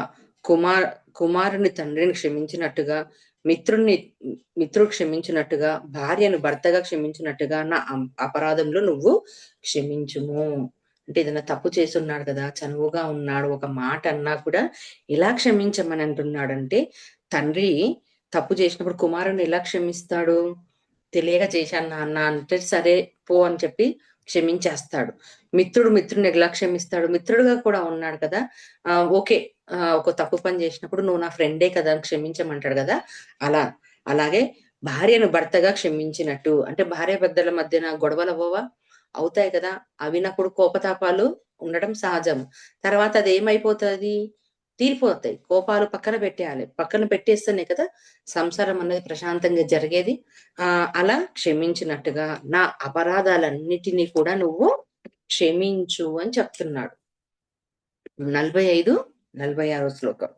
కుమారుని తండ్రిని క్షమించినట్టుగా మిత్రుడు క్షమించినట్టుగా, భార్యను భర్తగా క్షమించినట్టుగా నా అపరాధంలో నువ్వు క్షమించుము. అంటే ఏదైనా తప్పు చేస్తున్నాడు కదా, చనువుగా ఉన్నాడు, ఒక మాట అన్నా కూడా ఎలా క్షమించమని అంటున్నాడంటే, తండ్రి తప్పు చేసినప్పుడు కుమారుని ఎలా క్షమిస్తాడు? తెలియక చేశాను నాన్న అంటే సరే పో అని చెప్పి క్షమించేస్తాడు. మిత్రుడిని ఎలా క్షమిస్తాడు? మిత్రుడుగా కూడా ఉన్నాడు కదా, ఓకే, ఒక తప్పు పని చేసినప్పుడు నువ్వు నా ఫ్రెండే కదా అని క్షమించమంటాడు కదా, అలా. అలాగే భార్యను భర్తగా క్షమించినట్టు అంటే భార్య భర్తల మధ్యన గొడవలు అవ్వవా? అవుతాయి కదా. అవినప్పుడు కోపతాపాలు ఉండడం సహజం. తర్వాత అది ఏమైపోతది? తీరిపోతాయి. కోపాలు పక్కన పెట్టేయాలి. పక్కన పెట్టేస్తేనే కదా సంసారం అనేది ప్రశాంతంగా జరిగేది. అలా క్షమించినట్టుగా నా అపరాధాలన్నిటినీ కూడా నువ్వు క్షమించు అని చెప్తున్నాడు. 45, 46 శ్లోకం.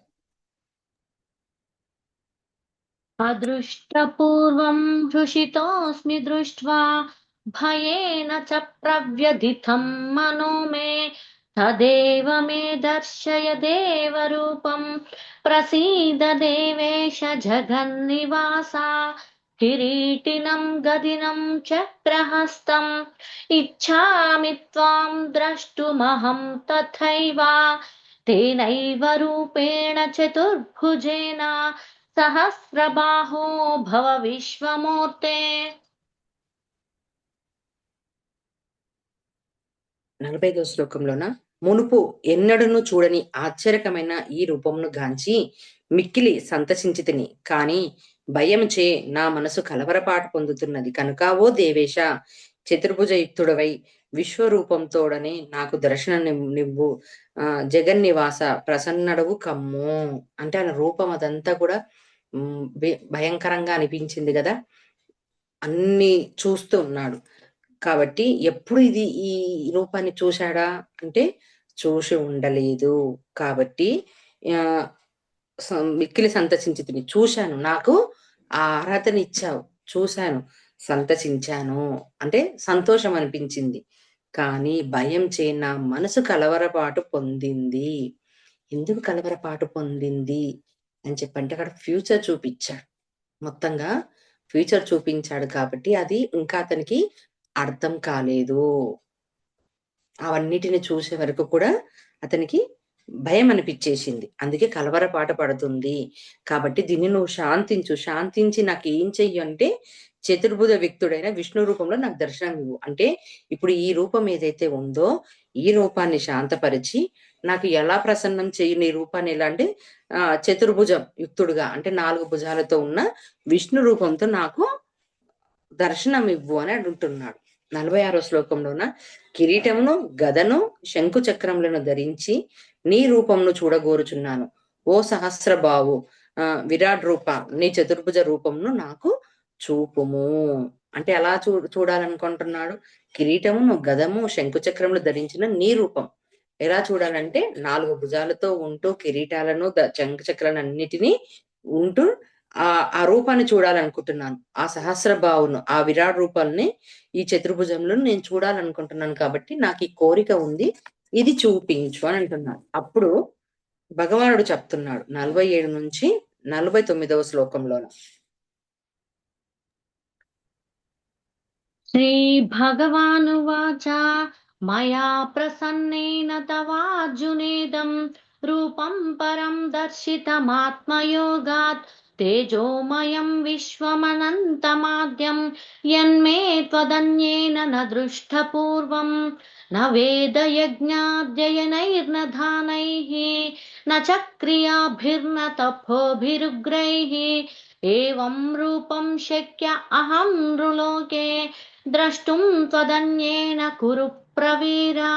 అదృష్టపూర్వం హృషితోస్మి దృష్ట్వా భయేన చ ప్రవ్యధితం మనో మే తదేవ మే దర్శయ దేవరూపం ప్రసీద దేవేశ జగన్నివాస కిరీటినం గదినం చక్రహస్తం ఇచ్ఛామి త్వాం ద్రష్టుమహం తథైవ తేనైవ రూపేణ చతుర్భుజేన సహస్రబాహో భవ విశ్వమూర్తే. 45వ శ్లోకంలోన మునుపు ఎన్నడను చూడని ఆశ్చర్యకమైన ఈ రూపమును గాంచి మిక్కిలి సంతసించితిని, కాని భయముచే నా మనసు కలవరపాటు పొందుతున్నది కనుక ఓ దేవేశ చతుర్భుజయుక్తుడవై విశ్వరూపంతోడనే నాకు దర్శనం నివ్వు. జగన్నివాస ప్రసన్నడవు కమ్ము. అంటే ఆయన రూపం అదంతా కూడా భయంకరంగా అనిపించింది కదా, అన్ని చూస్తూ ఉన్నాడు. కాబట్టి ఎప్పుడు ఈ రూపాన్ని చూశాడా అంటే చూసి ఉండలేదు. కాబట్టి మిక్కిలి సంతసించితిని, చూశాను, నాకు ఆ ఆరాధన ఇచ్చావు, చూశాను, సంతసించాను అంటే సంతోషం అనిపించింది. కానీ భయం చే నా మనసు కలవరపాటు పొందింది. ఎందుకు కలవరపాటు పొందింది అని చెప్పంటే అక్కడ ఫ్యూచర్ చూపించాడు. మొత్తంగా ఫ్యూచర్ చూపించాడు కాబట్టి అది ఇంకా అతనికి అర్థం కాలేదు. అవన్నిటిని చూసే వరకు కూడా అతనికి భయం అనిపించేసింది. అందుకే కలవరపాట పడుతుంది. కాబట్టి దీన్ని నువ్వు శాంతించి నాకు ఏం చెయ్యి అంటే చతుర్భుజ వ్యక్తుడైన విష్ణు రూపంలో నాకు దర్శనం ఇవ్వు. అంటే ఇప్పుడు ఈ రూపం ఏదైతే ఉందో ఈ రూపాన్ని శాంతపరిచి నాకు ఎలా ప్రసన్నం చెయ్యి నీ రూపాన్ని. ఎలా అంటే చతుర్భుజం యుక్తుడుగా అంటే 4 భుజాలతో ఉన్న విష్ణు రూపంతో నాకు దర్శనం ఇవ్వు అని అంటున్నాడు. 46వ శ్లోకంలోన కిరీటమును గదను శంకు చక్రములను ధరించి నీ రూపంను చూడగోరుచున్నాను. ఓ సహస్రబావు విరాట్ రూప నీ చతుర్భుజ రూపమును నాకు చూపుము. అంటే ఎలా చూడాలనుకుంటున్నాడు? కిరీటమును గదము శంకు చక్రములు ధరించిన నీ రూపం ఎలా చూడాలంటే 4 భుజాలతో ఉంటూ కిరీటాలను శంకు చక్రాలను అన్నిటినీ ఉంటూ ఆ రూపాన్ని చూడాలనుకుంటున్నాను. ఆ సహస్రబావును ఆ విరాట్ రూపాలని ఈ చతుర్భుజంలో నేను చూడాలనుకుంటున్నాను. కాబట్టి నాకు ఈ కోరిక ఉంది, ఇది చూపించు అని అంటున్నాడు. అప్పుడు భగవానుడు చెప్తున్నాడు 47 నుంచి 49వ శ్లోకంలోన. శ్రీ భగవానువాచ మయా ప్రసన్నేన తవార్జునేదం రూపం పరం దర్శితమాత్మయోగాత్ తేజోమయం విశ్వమనంతమాద్యం యన్మే త్వదన్యేన న దృష్టపూర్వం న వేదయజ్ఞాధ్యయనైర్న దానైః న చ క్రియాభిర్న తపోభిరుగ్రైః ఏవం రూపం శక్య అహం నృలోకే ద్రష్టుం త్వదన్యేన కురు ప్రవీరా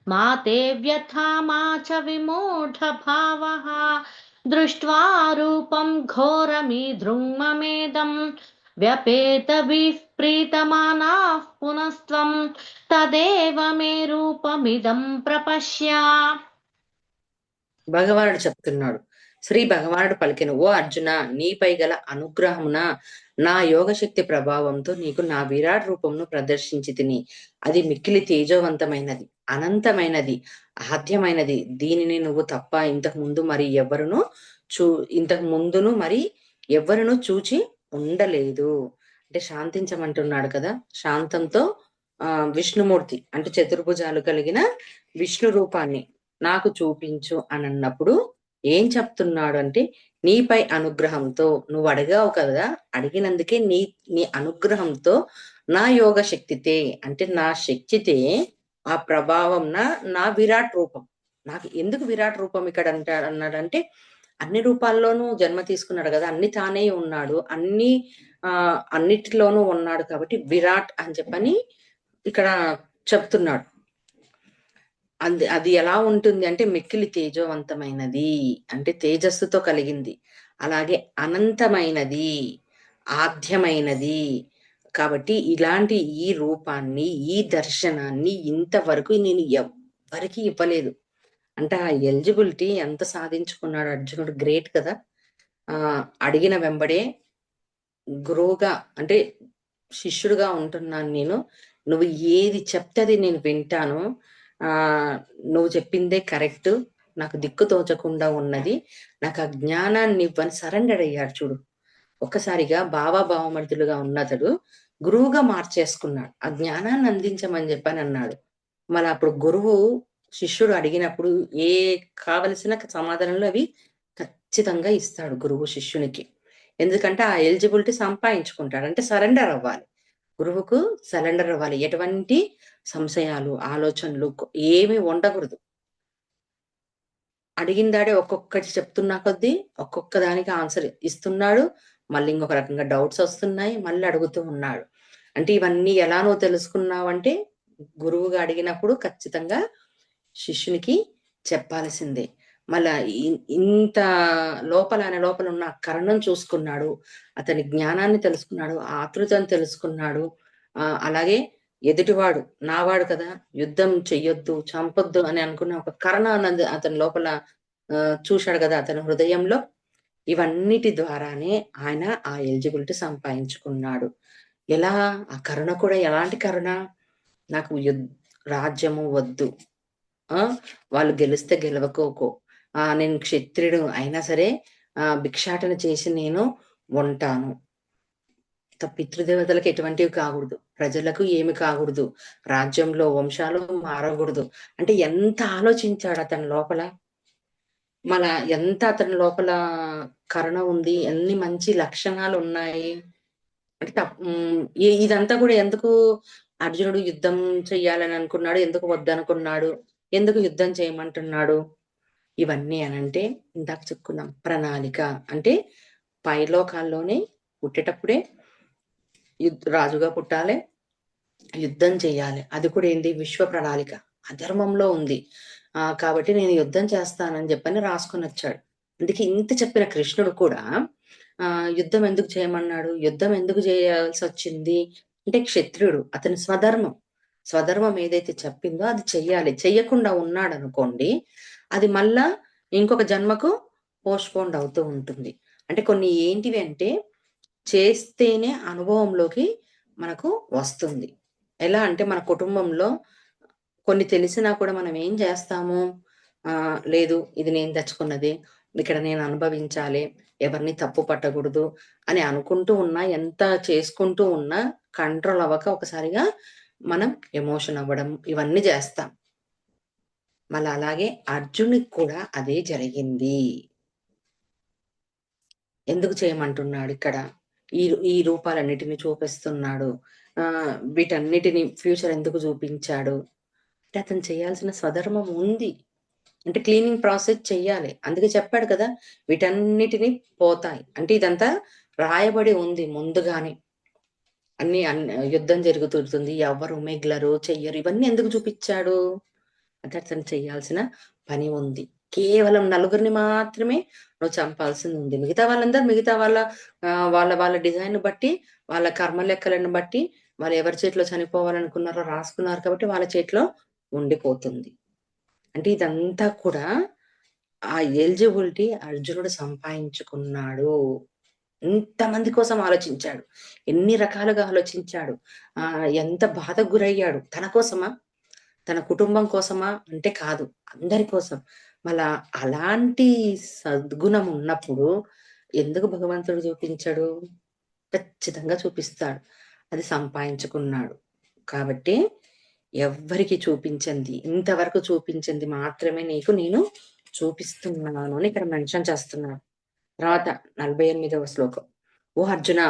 మా తే వ్యథా మా చ విమూఢ భావః దృష్ట్వా రూపం ఘోరమీదృంమమేదం వ్యపేతభిః ప్రీతమానాః పునస్త్వం తదేవ మే రూపమిదం ప్రపశ్య. భగవానుడు చెప్తున్నాడు. శ్రీ భగవానుడు పలికిన ఓ అర్జున, నీపై గల అనుగ్రహమున నా యోగశక్తి ప్రభావంతో నీకు నా విరాట్ రూపమును ప్రదర్శించి తిని. అది మిక్కిలి తేజోవంతమైనది, అనంతమైనది, ఆద్యమైనది. దీనిని నువ్వు తప్ప ఇంతకు ముందు మరి ఎవరును ఇంతకు ముందును మరి ఎవరిను చూచి ఉండలేదు. అంటే శాంతించమంటున్నాడు కదా, శాంతంతో విష్ణుమూర్తి అంటే చతుర్భుజాలు కలిగిన విష్ణు రూపాన్ని నాకు చూపించు అని అన్నప్పుడు ఏం చెప్తున్నాడు అంటే, నీపై అనుగ్రహంతో నువ్వు అడిగావు కదా, అడిగినందుకే నీ నీ అనుగ్రహంతో నా యోగ శక్తితే అంటే నా శక్తితే ఆ ప్రభావం నా విరాట్ రూపం. నాకు ఎందుకు విరాట్ రూపం ఇక్కడ అన్నాడంటే, అన్ని రూపాల్లోనూ జన్మ తీసుకున్నాడు కదా, అన్ని తానే ఉన్నాడు, అన్నిటిలోనూ ఉన్నాడు కాబట్టి విరాట్ అని చెప్పని ఇక్కడ చెప్తున్నాడు. అది ఎలా ఉంటుంది అంటే, మిక్కిలి తేజోవంతమైనది అంటే తేజస్సుతో కలిగింది, అలాగే అనంతమైనది, ఆద్యమైనది. కాబట్టి ఇలాంటి ఈ రూపాన్ని, ఈ దర్శనాన్ని ఇంతవరకు నేను ఎవ్వరికి ఇవ్వలేదు. అంటే ఆ ఎలిజిబిలిటీ ఎంత సాధించుకున్నాడు అర్జునుడు, గ్రేట్ కదా. అడిగిన వెంబడే గురువుగా అంటే శిష్యుడుగా ఉంటున్నాను నేను, నువ్వు ఏది చెప్తే అది నేను వింటాను, నువ్వు చెప్పిందే కరెక్ట్, నాకు దిక్కు తోచకుండా ఉన్నది, నాకు ఆ జ్ఞానాన్ని ఇవ్వని సరెండర్ అయ్యాడు చూడు. ఒక్కసారిగా భావమర్దులుగా ఉన్నతడు గురువుగా మార్చేసుకున్నాడు, ఆ జ్ఞానాన్ని అందించమని చెప్పని అన్నాడు. మళ్ళీ అప్పుడు గురువు శిష్యుడు అడిగినప్పుడు ఏ కావలసిన సమాధానంలో అవి ఖచ్చితంగా ఇస్తాడు గురువు శిష్యునికి. ఎందుకంటే ఆ ఎలిజిబిలిటీ సంపాదించుకుంటాడు, అంటే సరెండర్ అవ్వాలి, గురువుకు సరెండర్ అవ్వాలి, ఎటువంటి సంశయాలు ఆలోచనలు ఏమి ఉండకూడదు. అడిగిందాడే ఒక్కొక్కటి చెప్తున్నా కొద్దీ ఒక్కొక్క దానికి ఆన్సర్ ఇస్తున్నాడు, మళ్ళీ ఇంకొక రకంగా డౌట్స్ వస్తున్నాయి, మళ్ళీ అడుగుతూ ఉన్నాడు. అంటే ఇవన్నీ ఎలా నువ్వు తెలుసుకున్నావంటే, గురువుగా అడిగినప్పుడు ఖచ్చితంగా శిష్యునికి చెప్పాల్సిందే. మళ్ళా ఇంత లోపల ఉన్న కరుణం చూసుకున్నాడు, అతని జ్ఞానాన్ని తెలుసుకున్నాడు, ఆతృతను తెలుసుకున్నాడు. అలాగే ఎదుటివాడు నావాడు కదా, యుద్ధం చెయ్యొద్దు, చంపొద్దు అని అనుకున్న ఒక కరుణ అన్నది అతని లోపల చూశాడు కదా, అతని హృదయంలో. ఇవన్నిటి ద్వారానే ఆయన ఆ ఎలిజిబిలిటీ సంపాదించుకున్నాడు. ఎలా ఆ కరుణ కూడా ఎలాంటి కరుణ, నాకు రాజ్యము వద్దు, వాళ్ళు గెలిస్తే గెలవకోకో, నేను క్షత్రియుడు అయినా సరే భిక్షాటన చేసి నేను ఉంటాను, పితృదేవతలకు ఎటువంటివి కాకూడదు, ప్రజలకు ఏమి కాకూడదు, రాజ్యంలో వంశాలు మారకూడదు. అంటే ఎంత ఆలోచించాడు అతని లోపల, మన ఎంత అతని లోపల కరుణ ఉంది, ఎన్ని మంచి లక్షణాలు ఉన్నాయి. అంటే ఇదంతా కూడా ఎందుకు అర్జునుడు యుద్ధం చెయ్యాలని అనుకున్నాడు, ఎందుకు వద్దనుకున్నాడు, ఎందుకు యుద్ధం చేయమంటున్నాడు, ఇవన్నీ అనంటే ఇందాక చెప్పుకున్నాం ప్రణాళిక. అంటే పైలోకాల్లోనే పుట్టేటప్పుడే రాజుగా పుట్టాలి, యుద్ధం చెయ్యాలి, అది కూడా ఏంటి విశ్వ ప్రణాళిక, అధర్మంలో ఉంది. కాబట్టి నేను యుద్ధం చేస్తానని చెప్పని రాసుకొని వచ్చాడు. అందుకే ఇంత చెప్పిన కృష్ణుడు కూడా యుద్ధం ఎందుకు చేయమన్నాడు, యుద్ధం ఎందుకు చేయాల్సి వచ్చింది అంటే, క్షత్రియుడు అతని స్వధర్మం ఏదైతే చెప్పిందో అది చెయ్యాలి. చెయ్యకుండా ఉన్నాడు అనుకోండి, అది మళ్ళా ఇంకొక జన్మకు పోస్ట్పోండ్ అవుతూ ఉంటుంది. అంటే కొన్ని ఏంటివి అంటే చేస్తేనే అనుభవంలోకి మనకు వస్తుంది. ఎలా అంటే మన కుటుంబంలో కొన్ని తెలిసినా కూడా మనం ఏం చేస్తాము, లేదు ఇది నేను తెచ్చుకున్నది, ఇక్కడ నేను అనుభవించాలి, ఎవరిని తప్పు పట్టకూడదు అని అనుకుంటూ ఉన్నా, ఎంత చేసుకుంటూ ఉన్నా కంట్రోల్ అవ్వక ఒకసారిగా మనం ఎమోషన్ అవ్వడం ఇవన్నీ చేస్తాం. మళ్ళీ అలాగే అర్జునుడికి కూడా అదే జరిగింది. ఎందుకు చేయమంటున్నాడు ఇక్కడ, ఈ రూపాలన్నిటిని చూపిస్తున్నాడు, వీటన్నిటిని ఫ్యూచర్ ఎందుకు చూపించాడు అంటే, అతను చేయాల్సిన స్వధర్మం ఉంది, అంటే క్లీనింగ్ ప్రాసెస్ చెయ్యాలి. అందుకే చెప్పాడు కదా, వీటన్నిటిని పోతాయి అంటే ఇదంతా రాయబడి ఉంది ముందుగానే. అన్ని యుద్ధం జరుగుతుంటుంది, ఎవరు మిగలరు చెయ్యరు, ఇవన్నీ ఎందుకు చూపించాడు అంటే, అతను చేయాల్సిన పని ఉంది. కేవలం నలుగురిని మాత్రమే నువ్వు చంపాల్సింది ఉంది, మిగతా వాళ్ళందరూ మిగతా వాళ్ళ డిజైన్ బట్టి, వాళ్ళ కర్మ లెక్కలను బట్టి, వాళ్ళు ఎవరి చేతిలో చనిపోవాలనుకున్నారో రాసుకున్నారు కాబట్టి వాళ్ళ చేతిలో ఉండిపోతుంది. అంటే ఇదంతా కూడా ఆ ఎలిజిబిలిటీ అర్జునుడు సంపాదించుకున్నాడు. ఇంతమంది కోసం ఆలోచించాడు, ఎన్ని రకాలుగా ఆలోచించాడు, ఎంత బాధకు గురయ్యాడు, తన కోసమా, తన కుటుంబం కోసమా అంటే కాదు, అందరి కోసం. మళ్ళా అలాంటి సద్గుణం ఉన్నప్పుడు ఎందుకు భగవంతుడు చూపించాడు? ఖచ్చితంగా చూపిస్తాడు. అది సంపాదించుకున్నాడు. కాబట్టి ఎవ్వరికి చూపించింది, ఇంతవరకు చూపించింది మాత్రమే నీకు నేను చూపిస్తున్నాను అని ఇక్కడ మెన్షన్ చేస్తున్నాడు. తర్వాత 48వ శ్లోకం. ఓ అర్జున,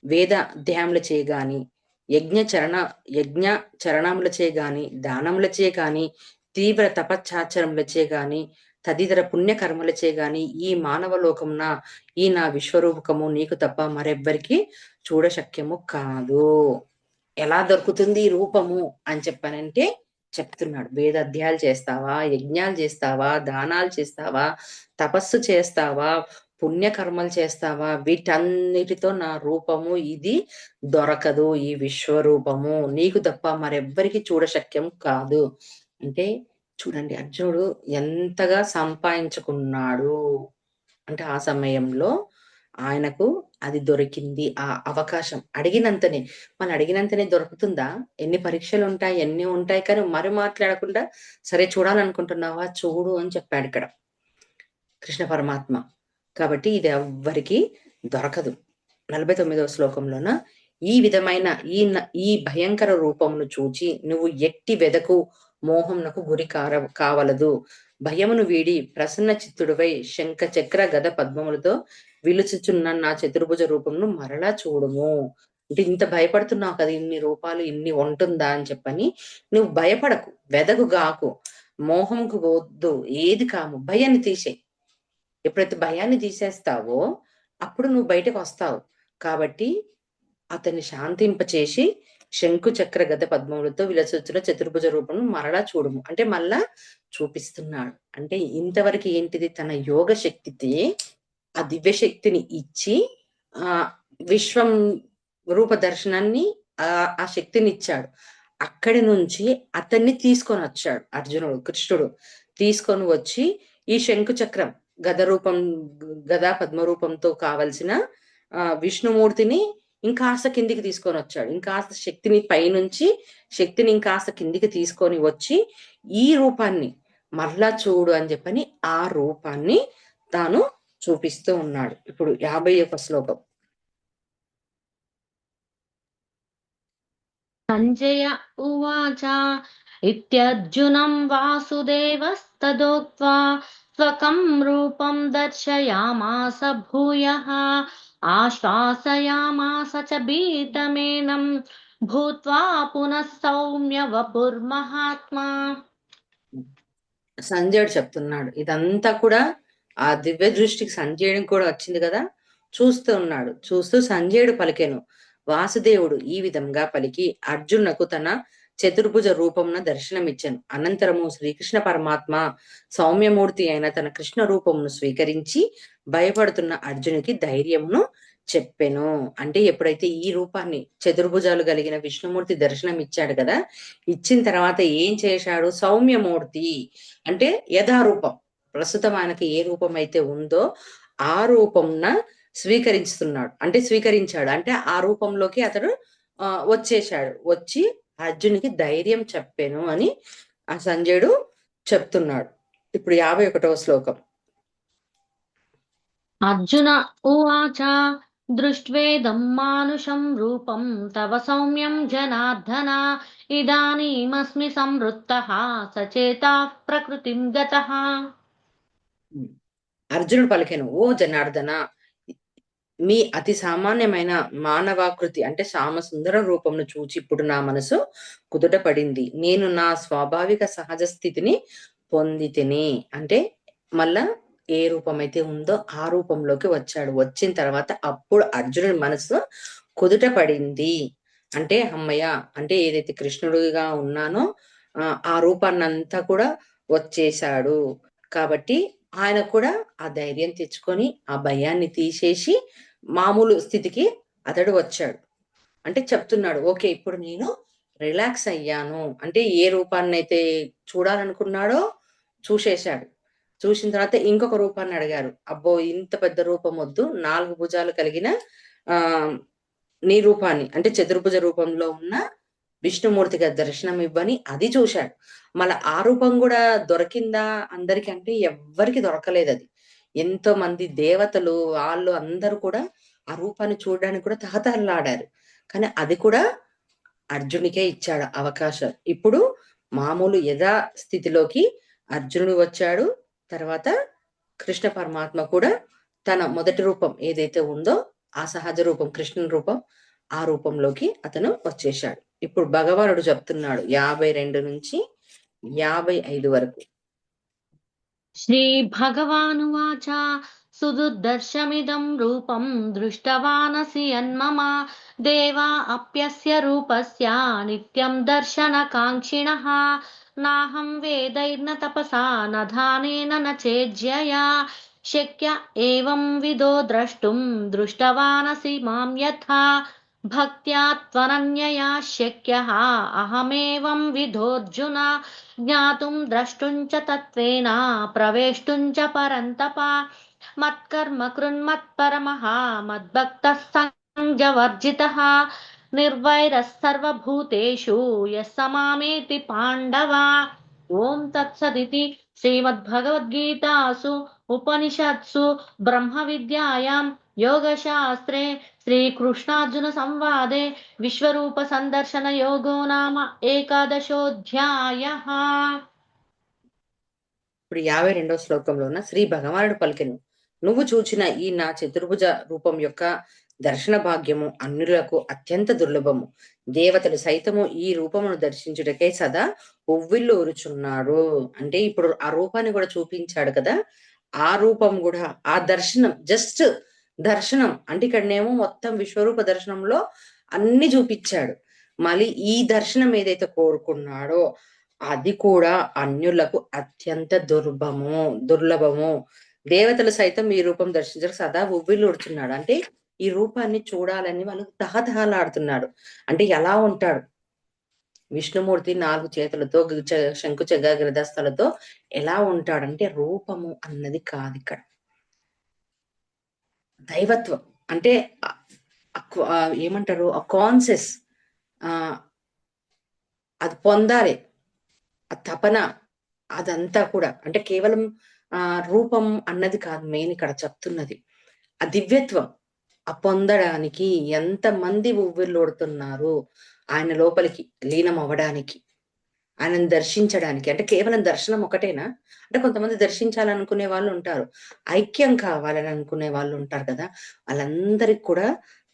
వేద అధ్యాయములచే గాని, యజ్ఞ చరణములచే గాని, దానములచే గాని, తీవ్ర తపశ్చాచరములచే గాని, తదితర పుణ్యకర్మలచే గాని ఈ మానవ లోకమున ఈ నా విశ్వరూపకము నీకు తప్ప మరెవ్వరికి చూడశక్యము కాదు. ఎలా దొరుకుతుంది ఈ రూపము అని చెప్పానంటే చెప్తున్నాడు. వేద అధ్యాయాలు చేస్తావా, యజ్ఞాలు చేస్తావా, దానాలు చేస్తావా, తపస్సు చేస్తావా, పుణ్యకర్మలు చేస్తావా, వీటన్నిటితో నా రూపము ఇది దొరకదు. ఈ విశ్వరూపము నీకు తప్ప మరెవ్వరికి చూడశక్యం కాదు. అంటే చూడండి, అర్జునుడు ఎంతగా సంపాదించుకున్నాడు అంటే ఆ సమయంలో ఆయనకు అది దొరికింది. ఆ అవకాశం అడిగినంతనే. మనం అడిగినంతనే దొరుకుతుందా? ఎన్ని పరీక్షలు ఉంటాయి, ఎన్ని ఉంటాయి, కానీ మరి మాట్లాడకుండా సరే చూడాలనుకుంటున్నావా చూడు అని చెప్పాడు ఇక్కడ కృష్ణ పరమాత్మ. కాబట్టి ఇది ఎవ్వరికి దొరకదు. 49వ శ్లోకంలోన ఈ విధమైన ఈ భయంకర రూపమును చూచి నువ్వు ఎట్టి వెదకు మోహమునకు గురి కావలదు. భయమును వీడి ప్రసన్న చిత్తుడివై శంఖ చక్ర గద పద్మములతో విలుచుచున్న నా చతుర్భుజ రూపమును మరలా చూడుము. అంటే ఇంత భయపడుతున్నావు కదా, ఇన్ని రూపాలు ఇన్ని ఉంటుందా అని చెప్పని నువ్వు భయపడకు, వెదకు గాకు, మోహంకు వద్దు, ఏది కాము, భయాన్ని తీసేయి. ఎప్పుడైతే భయాన్ని తీసేస్తావో అప్పుడు నువ్వు బయటకు వస్తావు. కాబట్టి అతన్ని శాంతింపచేసి శంకు చక్ర గద పద్మములతో విలసొచ్చిన చతుర్భుజ రూపం మరలా చూడము అంటే మళ్ళా చూపిస్తున్నాడు. అంటే ఇంతవరకు ఏంటిది, తన యోగ శక్తితే ఆ దివ్య శక్తిని ఇచ్చి ఆ విశ్వం రూప దర్శనాన్ని ఆ శక్తిని ఇచ్చాడు. అక్కడి నుంచి అతన్ని తీసుకొని వచ్చాడు అర్జునుడు, కృష్ణుడు తీసుకొని వచ్చి ఈ శంకు చక్రం గదా పద్మ రూపంతో కావలసిన విష్ణుమూర్తిని ఇంకాస్త కిందికి తీసుకొని వచ్చాడు. ఇంకాస్త శక్తిని పైనుంచి శక్తిని ఇంకాస్త కిందికి తీసుకొని వచ్చి ఈ రూపాన్ని మరలా చూడు అని చెప్పని ఆ రూపాన్ని తాను చూపిస్తూ ఉన్నాడు. ఇప్పుడు 51వ శ్లోకం. సంజయ ఉవాచ ఇత్యర్జునం వాసుదేవస్తదోక్త్వా స్వకం రూపం దర్శయామాస భూయః ఆశ్వాసయామాస చ భీతమేనం భూత్వా పునః సౌమ్య వపుర్మహాత్మా. సంజయుడు చెప్తున్నాడు. ఇదంతా కూడా ఆ దివ్య దృష్టికి సంజయుడికి కూడా వచ్చింది కదా, చూస్తూ ఉన్నాడు. చూస్తూ సంజయుడు పలికెను, వాసుదేవుడు ఈ విధంగా పలికి అర్జునునకు తన చతుర్భుజ రూపమున దర్శనమిచ్చాను. అనంతరము శ్రీకృష్ణ పరమాత్మ సౌమ్యమూర్తి అయిన తన కృష్ణ రూపమును స్వీకరించి భయపడుతున్న అర్జునికి ధైర్యమును చెప్పెను. అంటే ఎప్పుడైతే ఈ రూపాన్ని చతుర్భుజాలు కలిగిన విష్ణుమూర్తి దర్శనం ఇచ్చాడు కదా, ఇచ్చిన తర్వాత ఏం చేశాడు, సౌమ్యమూర్తి అంటే యథారూపం, ప్రస్తుతం ఆయనకి ఏ రూపం అయితే ఉందో ఆ రూపంన స్వీకరిస్తున్నాడు. అంటే స్వీకరించాడు అంటే ఆ రూపంలోకి అతడు వచ్చేశాడు. వచ్చి అర్జునికి ధైర్యం చెప్పాను అని ఆ సంజయుడు చెప్తున్నాడు. ఇప్పుడు 51వ శ్లోకం. అర్జున ఉవాచ దృష్ట్వేదం మానుషం రూపం తవ సౌమ్యం జనార్దన ఇదానీమస్మి సంవృత్తః సచేతాః ప్రకృతిం గతః. అర్జునుడు పలికెను, ఓ జనార్దన, మీ అతి సామాన్యమైన మానవాకృతి అంటే సామసుందర రూపంను చూచి ఇప్పుడు నా మనసు కుదుట పడింది. నేను నా స్వాభావిక సహజ స్థితిని పొందితిని. అంటే మళ్ళా ఏ రూపమైతే ఉందో ఆ రూపంలోకి వచ్చాడు. వచ్చిన తర్వాత అప్పుడు అర్జునుడి మనసు కుదుట పడింది. అంటే అమ్మయ్య, అంటే ఏదైతే కృష్ణుడిగా ఉన్నానో ఆ రూపాన్ని అంతా కూడా వచ్చేశాడు. కాబట్టి ఆయన కూడా ఆ ధైర్యం తెచ్చుకొని ఆ భయాన్ని తీసేసి మామూలు స్థితికి అతడు వచ్చాడు. అంటే చెప్తున్నాడు, ఓకే ఇప్పుడు నేను రిలాక్స్ అయ్యాను. అంటే ఏ రూపాన్ని అయితే చూడాలనుకున్నాడో చూసేశాడు. చూసిన తర్వాత ఇంకొక రూపాన్ని అడిగారు. అబ్బో ఇంత పెద్ద రూపం వద్దు, 4 భుజాలు కలిగిన ఆ నీ రూపాన్ని అంటే చతుర్భుజ రూపంలో ఉన్న విష్ణుమూర్తిగా దర్శనం ఇవ్వని అది చూశాడు. మళ్ళా ఆ రూపం కూడా దొరికిందా అందరికి అంటే ఎవ్వరికి దొరకలేదు అది. ఎంతో మంది దేవతలు వాళ్ళు అందరూ కూడా ఆ రూపాన్ని చూడడానికి కూడా తహతహలాడారు. కానీ అది కూడా అర్జునికే ఇచ్చాడు అవకాశం. ఇప్పుడు మామూలు యథాస్థితిలోకి అర్జునుడు వచ్చాడు. తర్వాత కృష్ణ పరమాత్మ కూడా తన మొదటి రూపం ఏదైతే ఉందో ఆ సహజ రూపం కృష్ణుని రూపం ఆ రూపంలోకి అతను వచ్చేశాడు. ఇప్పుడు భగవానుడు చెప్తున్నాడు 52 నుంచి 55 వరకు. श्रीभगवानुवाच सुदुर्दर्शमिदं रूपं दृष्टवानसि यन्मम देवा अप्यस्य रूपस्य नित्यं दर्शनकाङ्क्षिणः नाहं वेदैर्न तपसा न दानेन न चेज्यया शक्य एवं विदो द्रष्टुं दृष्टवानसि मां यथा भक्त्या त्वनन्यया शक्यः अहमेवं विधोऽर्जुन ज्ञातुं द्रष्टुं च तत्त्वेन प्रवेष्टुं च परन्तप मत्कर्म कृन्मत्परमः मद्भक्तः सङ्गवर्जितः निर्वैरः सर्वभूतेषु यः स मामेति पाण्डव। ॐ तत्सदिति श्रीमद्भगवद्गीतासु उपनिषत्सु ब्रह्मविद्यायां योगशास्त्रे श्रीकृष्णार्जुनसंवादे विश्वरूपसन्दर्शनयोगो नाम एकादशोऽध्यायः। ఇప్పుడు 52వ శ్లోకంలోన శ్రీ భగవానుడు పలికెను, నువ్వు చూచిన ఈ నా చతుర్భుజ రూపం యొక్క దర్శన భాగ్యము అన్యులకు అత్యంత దుర్లభము. దేవతలు సైతము ఈ రూపమును దర్శించుటకై సదా ఉవ్విళ్ళు ఊరుచున్నాడు. అంటే ఇప్పుడు ఆ రూపాన్ని కూడా చూపించాడు కదా, ఆ రూపం కూడా ఆ దర్శనం జస్ట్ దర్శనం అంటే ఇక్కడనేమో మొత్తం విశ్వరూప దర్శనంలో అన్ని చూపించాడు. మళ్ళీ ఈ దర్శనం ఏదైతే కోరుకున్నాడో అది కూడా అన్యులకు అత్యంత దుర్లభము. దేవతలు సైతం ఈ రూపం దర్శించక సదా ఉవ్విళ్ళూడుచున్నాడు. అంటే ఈ రూపాన్ని చూడాలని వాళ్ళు తహతహలాడుతున్నాడు. అంటే ఎలా ఉంటాడు విష్ణుమూర్తి 4 చేతులతో శంకు గదస్థలతో ఎలా ఉంటాడంటే రూపము అన్నది కాదు ఇక్కడ, దైవత్వం. అంటే ఏమంటారు ఆ కాన్షియస్ అది పొందాలి, ఆ తపన అదంతా కూడా. అంటే కేవలం రూపం అన్నది కాదు మెయిన్ ఇక్కడ చెప్తున్నది, ఆ దివ్యత్వం ఆ పొందడానికి ఎంత మంది ఉవ్విళ్ళూడుతున్నారు ఆయన లోపలికి లీనం అవ్వడానికి, ఆయనను దర్శించడానికి. అంటే కేవలం దర్శనం ఒకటేనా అంటే కొంతమంది దర్శించాలనుకునే వాళ్ళు ఉంటారు, ఐక్యం కావాలని అనుకునే వాళ్ళు ఉంటారు కదా, వాళ్ళందరికి కూడా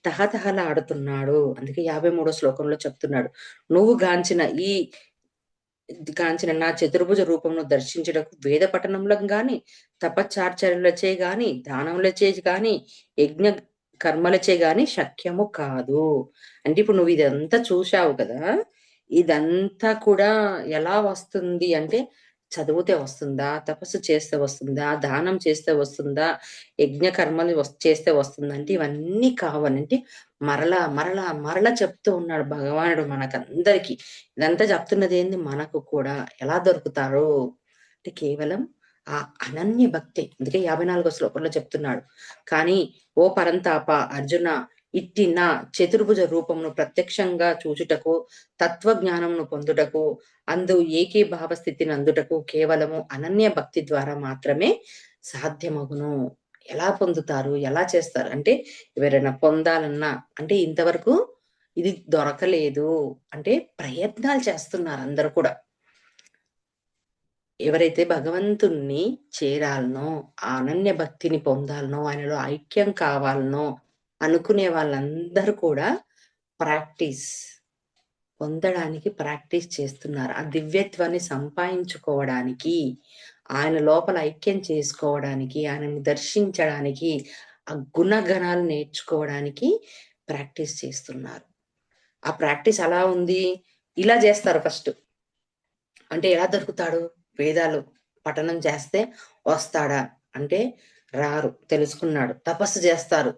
తహతహలాడుతున్నాడు. అందుకే 53వ శ్లోకంలో చెప్తున్నాడు, నువ్వు గాంచిన నా చతుర్భుజ రూపంను దర్శించడానికి వేద పఠనంలో గాని తపశ్చార్చర్యలచే గాని దానములచే గాని యజ్ఞ కర్మలచే గాని శక్యము కాదు. అంటే ఇప్పుడు నువ్వు ఇదంతా చూశావు కదా, ఇదంతా కూడా ఎలా వస్తుంది అంటే చదివితే వస్తుందా, తపస్సు చేస్తే వస్తుందా, దానం చేస్తే వస్తుందా, యజ్ఞ కర్మలు చేస్తే వస్తుందా అంటే ఇవన్నీ కావాలంటే మరలా మరలా మరలా చెప్తూ ఉన్నాడు భగవానుడు మనకందరికి. ఇదంతా చెప్తున్నది ఏంది మనకు కూడా ఎలా దొరుకుతారో అంటే కేవలం ఆ అనన్య భక్తి. అందుకే 54వ శ్లోకంలో చెప్తున్నాడు, కానీ ఓ పరంతాప అర్జున ఇట్టి నా చతుర్భుజ రూపమును ప్రత్యక్షంగా చూచుటకు తత్వజ్ఞానమును పొందుటకు అందు ఏకీభావ స్థితిని అందుటకు కేవలము అనన్య భక్తి ద్వారా మాత్రమే సాధ్యమగును. ఎలా పొందుతారు, ఎలా చేస్తారు అంటే ఎవరైనా పొందాలన్నా అంటే ఇంతవరకు ఇది దొరకలేదు అంటే ప్రయత్నాలు చేస్తున్నారు అందరూ కూడా. ఎవరైతే భగవంతుణ్ణి చేరాలనో ఆ అనన్య భక్తిని పొందాలనో ఆయనలో ఐక్యం కావాలనో అనుకునే వాళ్ళందరూ కూడా పొందడానికి ప్రాక్టీస్ చేస్తున్నారు. ఆ దివ్యత్వాన్ని సంపాదించుకోవడానికి, ఆయన లోపల ఐక్యం చేసుకోవడానికి, ఆయనను దర్శించడానికి, ఆ గుణగణాలు నేర్చుకోవడానికి ప్రాక్టీస్ చేస్తున్నారు. ఆ ప్రాక్టీస్ అలా ఉంది, ఇలా చేస్తారు ఫస్ట్. అంటే ఎలా దొరుకుతాడు, వేదాలు పఠనం చేస్తే వస్తాడా అంటే రారు, తెలుసుకున్నాడు. తపస్సు చేస్తారు,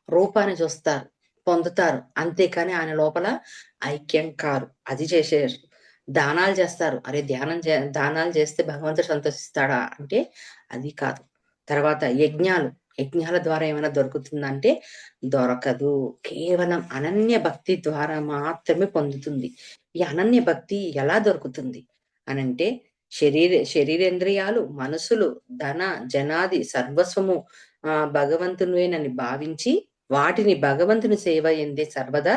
రూపాన్ని చూస్తారు, పొందుతారు, అంతేకాని ఆయన లోపల ఐక్యం కారు. అది చేసేరు. దానాలు చేస్తారు, అరే దానాలు చేస్తే భగవంతుడు సంతోషిస్తాడా అంటే అది కాదు. తర్వాత యజ్ఞాల ద్వారా ఏమైనా దొరుకుతుందంటే దొరకదు. కేవలం అనన్య భక్తి ద్వారా మాత్రమే పొందుతుంది. ఈ అనన్య భక్తి ఎలా దొరుకుతుంది అనంటే శరీరేంద్రియాలు, మనసులు, ధన జనాది సర్వస్వము భగవంతునివేనని భావించి వాటిని భగవంతుని సేవ ఎందే సర్వదా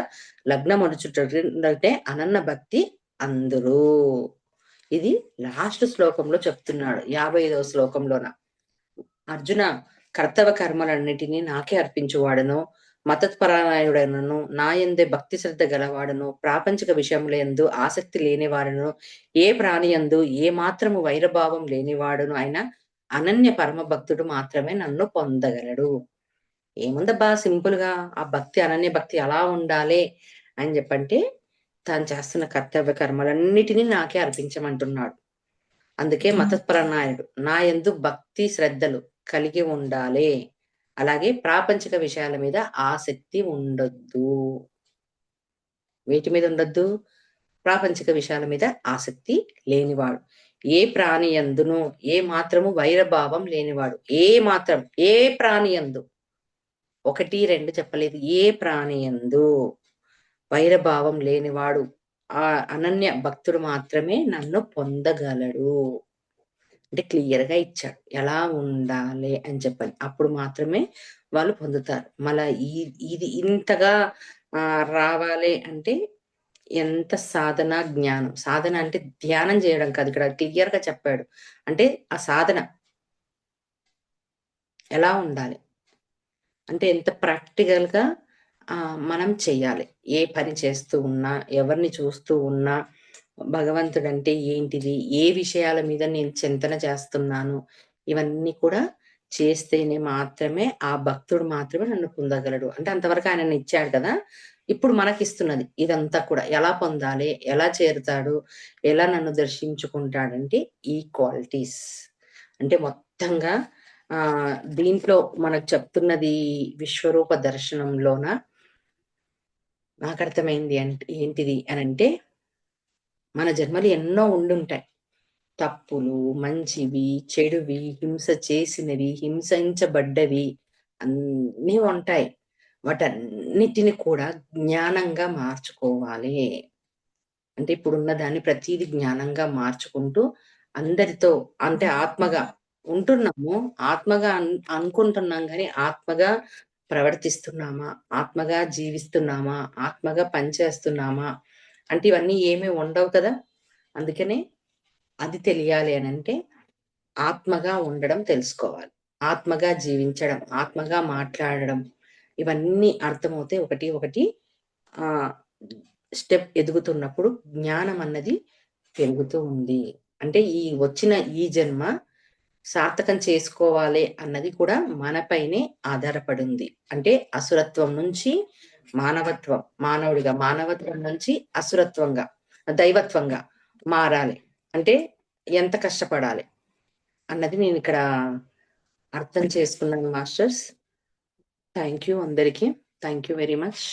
లగ్నమనుచుటే అనన్న భక్తి అందరూ. ఇది లాస్ట్ శ్లోకంలో చెప్తున్నాడు, 55వ శ్లోకంలోన. అర్జున, కర్తవ్య కర్మలన్నిటినీ నాకే అర్పించువాడను, మతత్పరాయణుడను, నా యందే భక్తి శ్రద్ధ గలవాడను, ప్రాపంచిక విషయములందు ఆసక్తి లేనివాడను, ఏ ప్రాణి యందు ఏ మాత్రము వైరభావం లేనివాడును అయిన అనన్య పరమ భక్తుడు మాత్రమే నన్ను పొందగలడు. ఏముందబ్బా సింపుల్ గా ఆ భక్తి, అనన్య భక్తి ఎలా ఉండాలి అని చెప్పంటే, తాను చేస్తున్న కర్తవ్య కర్మలన్నిటినీ నాకే అర్పించమంటున్నాడు. అందుకే మతపరాయణుడు, నా యందు భక్తి శ్రద్ధలు కలిగి ఉండాలి. అలాగే ప్రాపంచిక విషయాల మీద ఆసక్తి ఉండొద్దు. వీటి మీద ఉండొద్దు, ప్రాపంచిక విషయాల మీద ఆసక్తి లేనివాడు, ఏ ప్రాణి యందును ఏ మాత్రము వైరభావం లేనివాడు. ఏ మాత్రం, ఏ ప్రాణి యందు, 1, 2 చెప్పలేదు, ఏ ప్రాణి యందు వైరభావం లేనివాడు ఆ అనన్య భక్తుడు మాత్రమే నన్ను పొందగలడు. అంటే క్లియర్ గా ఇచ్చాడు ఎలా ఉండాలి అని చెప్పని. అప్పుడు మాత్రమే వాళ్ళు పొందుతారు. మళ్ళా ఇది ఇంతగా రావాలి అంటే ఎంత సాధన, జ్ఞానం. సాధన అంటే ధ్యానం చేయడం కాదు, ఇక్కడ క్లియర్ గా చెప్పాడు. అంటే ఆ సాధన ఎలా ఉండాలి అంటే ఎంత ప్రాక్టికల్ గా మనం చెయ్యాలి. ఏ పని చేస్తూ ఉన్నా, ఎవరిని చూస్తూ ఉన్నా, భగవంతుడంటే ఏంటిది, ఏ విషయాల మీద నేను చింతన చేస్తున్నాను, ఇవన్నీ కూడా చేస్తేనే మాత్రమే ఆ భక్తుడు మాత్రమే నన్ను పొందగలడు. అంటే అంతవరకు ఆయన ఇచ్చాడు కదా, ఇప్పుడు మనకిస్తున్నది ఇదంతా కూడా. ఎలా పొందాలి, ఎలా చేరుతాడు, ఎలా నన్ను దర్శించుకుంటాడంటే ఈ క్వాలిటీస్. అంటే మొత్తంగా దీంట్లో మనకు చెప్తున్నది విశ్వరూప దర్శనంలోన నాకు అర్థమైంది అంటే ఏంటిది అని అంటే, మన జన్మలు ఎన్నో ఉండుంటాయి. తప్పులు, మంచివి, చెడువి, హింస చేసినవి, హింసించబడ్డవి అన్నీ ఉంటాయి. వాటన్నిటిని కూడా జ్ఞానంగా మార్చుకోవాలి. అంటే ఇప్పుడున్న దాన్ని ప్రతిదీ జ్ఞానంగా మార్చుకుంటూ అందరితో అంటే ఆత్మగా ఉంటున్నాము. ఆత్మగా అనుకుంటున్నాం కానీ ఆత్మగా ప్రవర్తిస్తున్నామా, ఆత్మగా జీవిస్తున్నామా, ఆత్మగా పనిచేస్తున్నామా అంటే ఇవన్నీ ఏమీ ఉండవు కదా. అందుకనే అది తెలియాలి అనంటే ఆత్మగా ఉండడం తెలుసుకోవాలి. ఆత్మగా జీవించడం, ఆత్మగా మాట్లాడడం, ఇవన్నీ అర్థమవుతే ఒకటి ఒకటి స్టెప్ ఎదుగుతున్నప్పుడు జ్ఞానం అన్నది పెరుగుతూ ఉంది. అంటే ఈ వచ్చిన ఈ జన్మ సార్థకం చేసుకోవాలి అన్నది కూడా మనపైనే ఆధారపడింది. అంటే అసురత్వం నుంచి మానవత్వం, మానవత్వం నుంచి అసురత్వంగా, దైవత్వంగా మారాలి అంటే ఎంత కష్టపడాలి అన్నది నేను ఇక్కడ అర్థం చేసుకున్నాను మాస్టర్స్. థ్యాంక్ యూ అందరికీ. Thank you very much.